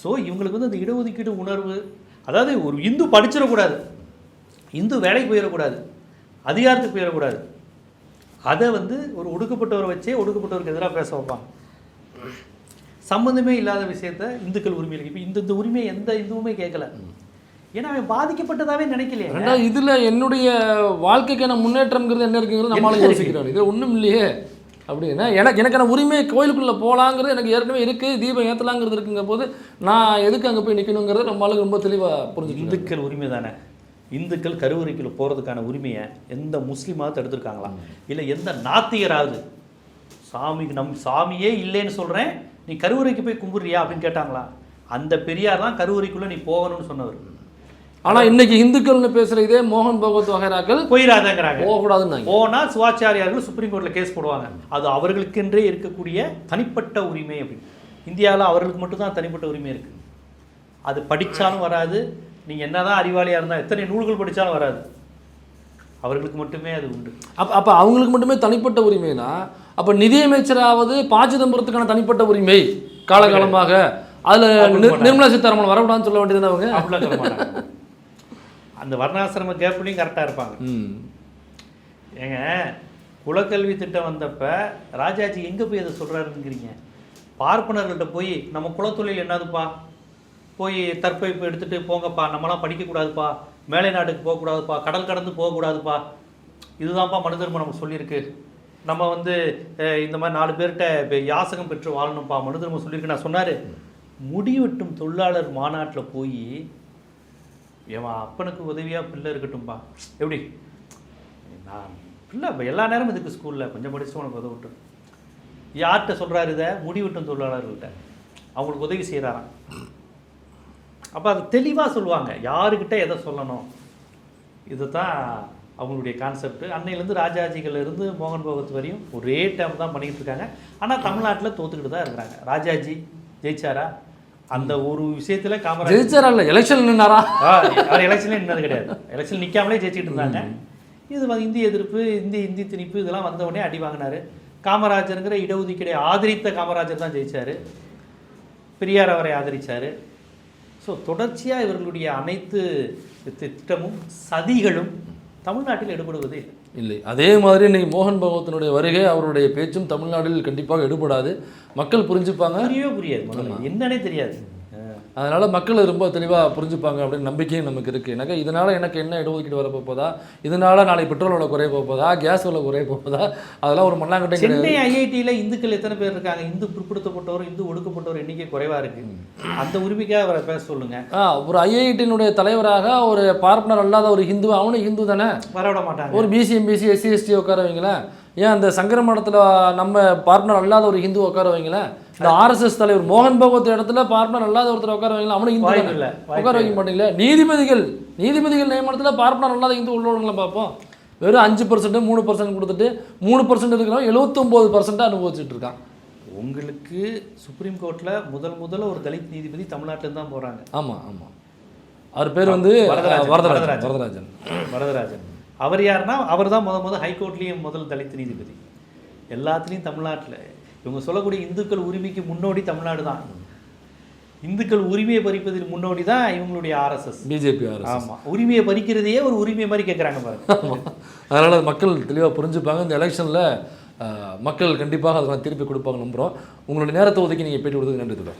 ஸோ இவங்களுக்கு வந்து அந்த இடஒதுக்கீடு உணர்வு, அதாவது ஒரு இந்து படிச்சிடக்கூடாது, இந்து வேலைக்கு போயிடக்கூடாது, அதிகாரத்துக்கு போயிடக்கூடாது. அதை வந்து ஒரு ஒடுக்கப்பட்டவரை வச்சே ஒடுக்கப்பட்டவருக்கு எதிராக பேச வைப்பாங்க. சம்மந்தமே இல்லாத விஷயத்த இந்துக்கள் உரிமையில் இப்போ இந்த உரிமையை எந்த இந்துவுமே கேட்கல. ஏன்னா அவன் பாதிக்கப்பட்டதாவே நினைக்கலையே. இதில் என்னுடைய வாழ்க்கைக்கான முன்னேற்றம்ங்கிறது என்ன இருக்குங்கிறது நம்மளால யோசிக்கிறோம். இது ஒன்றும் இல்லையே அப்படின்னா எனக்கான உரிமை கோயிலுக்குள்ளே போகலாங்கிறது எனக்கு ஏற்கனவே இருக்குது, தீபம் ஏற்றலாங்கிறது இருக்குங்க போது நான் எதுக்கு அங்கே போய் நிற்கணுங்கிறது நம்மளால ரொம்ப தெளிவாக புரிஞ்சு. இந்துக்கள் உரிமை தானே. இந்துக்கள் கருவறைக்குள்ள போகிறதுக்கான உரிமையை எந்த முஸ்லீமாவது எடுத்துருக்காங்களா? இல்லை எந்த நாத்திகராவது சாமியே இல்லைன்னு சொல்கிறேன், நீ கருவறைக்கு போய் கும்பிட்றியா அப்படின்னு கேட்டாங்களா? அந்த பெரியார் தான் கருவறைக்குள்ளே நீ போகணும்னு சொன்னவர். ஆனால் இன்னைக்கு இந்துக்கள்னு பேசுகிற இதே மோகன் பகவத் வகைராக்கள் போயிடாதங்கிறாங்க. போகக்கூடாதுன்னு போனால் சிவாச்சாரியார்கள் சுப்ரீம் கோர்ட்டில் கேஸ் போடுவாங்க. அது அவர்களுக்கென்றே இருக்கக்கூடிய தனிப்பட்ட உரிமை அப்படின்னு. இந்தியாவில் அவர்களுக்கு மட்டும்தான் தனிப்பட்ட உரிமை இருக்குது. அது படித்தாலும் வராது, நீங்கள் என்ன தான் அறிவாளியாக இருந்தால் எத்தனை நூல்கள் படித்தாலும் வராது, அவர்களுக்கு மட்டுமே அது உண்டு. அப்போ அவங்களுக்கு மட்டுமே தனிப்பட்ட உரிமைனா அப்போ நிதியமைச்சராவது ப. சிதம்பரத்துக்கான தனிப்பட்ட உரிமை காலகாலமாக அதில் நிர்மலா சீதாராமன் வரக்கூடாதுன்னு சொல்ல வேண்டியதுன்னு அவங்க அப்படிலாம் சொல்ல மாட்டாங்க. அந்த வர்ணாசிரம கேப்லையும் கரெக்டாக இருப்பாங்க. ஏங்க குலக்கல்வி திட்டம் வந்தப்போ ராஜாஜி எங்கே போய் அதை சொல்கிறாருங்கிறீங்க? பார்ப்பனர்கள்ட்ட போய் நம்ம குலத்தொழில் என்னதுப்பா, போய் தற்பயிப்பு எடுத்துகிட்டு போங்கப்பா, நம்மளாம் படிக்கக்கூடாதுப்பா, மேலை நாட்டுக்கு போகக்கூடாதுப்பா, கடல் கடந்து போகக்கூடாதுப்பா, இதுதான்ப்பா மனு தர்மம் நமக்கு சொல்லியிருக்கு, நம்ம வந்து இந்த மாதிரி 4 பேர்கிட்ட யாசகம் பெற்று வாழணும்ப்பா, மனு தர்மம் சொல்லியிருக்கு நான் சொன்னார். முடிவெட்டும் தொழிலாளர் மாநாட்டில் போய் என் அப்பனுக்கு உதவியாக பிள்ளை இருக்கட்டும்பா, எப்படி நான் பிள்ளை இப்போ எல்லா நேரமும் இதுக்கு ஸ்கூலில் கொஞ்சம் படிச்சு உனக்கு உதவி விட்டு யார்கிட்ட சொல்கிறாரு? இதை முடிவெட்டும் தொழிலாளர்கள்ட்ட அவங்களுக்கு உதவி செய்கிறாராம். அப்போ அது தெளிவாக சொல்லுவாங்க யாருக்கிட்ட எதை சொல்லணும். இது தான் அவங்களுடைய கான்செப்ட். அன்னையிலேருந்து ராஜாஜிகளிருந்து மோகன் பகவத் வரையும் ஒரே டேம் தான் பண்ணிக்கிட்டு இருக்காங்க. ஆனால் தமிழ்நாட்டில் தோத்துக்கிட்டு தான் இருக்கிறாங்க. ராஜாஜி ஜெயிச்சாரா? அந்த ஒரு விஷயத்தில் காமராஜ் ஜெயிச்சாரா இல்லை எலெக்ஷன் நின்னாரா? அவர் எலெக்ஷன்லேயே நின்னது கிடையாது. எலெக்ஷன் நிற்காமலே ஜெயிச்சிட்டு இருந்தாங்க. இது இந்திய எதிர்ப்பு, இந்தி திணிப்பு இதெல்லாம் வந்த உடனே அடி வாங்கினார். காமராஜருங்கிற இடஒதுக்கீடை ஆதரித்த காமராஜர் தான் ஜெயிச்சார். பெரியார் அவரை ஆதரித்தார். ஸோ தொடர்ச்சியாக இவர்களுடைய அனைத்து திட்டமும் சதிகளும் தமிழ்நாட்டில் எடுபடுவதே இல்லை. அதே மாதிரி இன்னைக்கு மோகன் பகவத்தினுடைய வருகை, அவருடைய பேச்சும் தமிழ்நாட்டில் கண்டிப்பாக எடுபடாது. மக்கள் புரிஞ்சுப்பாங்க. புரியாது, முதல்ல என்னன்னே தெரியாது. அதனால் மக்கள் ரொம்ப தெளிவாக புரிஞ்சுப்பாங்க அப்படின்னு நம்பிக்கையும் நமக்கு இருக்குது. எனக்கு இதனால் எனக்கு என்ன இடஒதுக்கீடு வர போகுதா, இதனால் நாளை பெட்ரோல் விலை குறைய போகுதா, கேஸ் விலை குறைய போகுதா, அதெல்லாம் ஒரு மண்ணாங்கட்டை. சென்னை ஐஐடியில் இந்துக்கள் எத்தனை பேர் இருக்காங்க? இந்து பிற்படுத்தப்பட்டவர், இந்து ஒடுக்கப்பட்டவர் எண்ணிக்கை குறைவாக இருக்குது. அந்த உரிமைக்காக அவரை பேச சொல்லுங்கள். ஒரு ஐஐடியினுடைய தலைவராக ஒரு பார்ப்பனர் அல்லாத ஒரு ஹிந்து, அவனும் ஹிந்து தானே, வரவிட மாட்டாங்க. ஒரு பிசி எம்பிசி எஸ்சி எஸ்டி உட்கார வைங்களேன். ஏன் அந்த சங்கர மடத்தில் நம்ம பார்ப்பனர் அல்லாத ஒரு ஹிந்து உட்கார வைங்களேன். இந்த ஆர்எஸ்எஸ் தலைவர் மோகன் பகவத் இடத்துல பார்ப்பனர் அல்லாத ஒருத்தர் உட்கார வைங்களா, அவனும் ஹிந்து இல்லை, உட்கார வைக்க மாட்டீங்களே. நீதிபதிகள் நியமனத்தில் பார்ப்பனர் அல்லாத ஹிந்து உள்ளவங்களை பார்ப்போம். வெறும் 5%, 3% கொடுத்துட்டு 3% இருக்கிறவங்க 79% அனுபவிச்சுட்டு இருக்கான். உங்களுக்கு சுப்ரீம் கோர்ட்டில் முதல்ல ஒரு தலித் நீதிபதி தமிழ்நாட்டில் தான் போகிறாங்க. ஆமாம். அவர் பேர் வந்து வரதராஜன். அவர் யாருன்னா அவர் தான் ஹைகோர்ட்லேயும் முதல் தலித் நீதிபதி. எல்லாத்துலேயும் தமிழ்நாட்டில் இவங்க சொல்லக்கூடிய இந்துக்கள் உரிமைக்கு முன்னோடி தமிழ்நாடு தான். இந்துக்கள் உரிமையை பறிப்பதில் முன்னோடி தான் இவங்களுடைய ஆர்எஸ்எஸ், பிஜேபி. ஆமாம், உரிமையை பறிக்கிறதையே ஒரு உரிமை மாதிரி கேட்குறாங்க பாருங்க. அதனால் மக்கள் தெளிவாக புரிஞ்சுப்பாங்க. இந்த எலெக்ஷனில் மக்கள் கண்டிப்பாக அதெல்லாம் திருப்பி கொடுப்பாங்க நம்புகிறோம். உங்களுடைய நேரத்தை ஒதுக்கி நீங்கள் பேட்டி கொடுத்ததுக்கு நன்றி.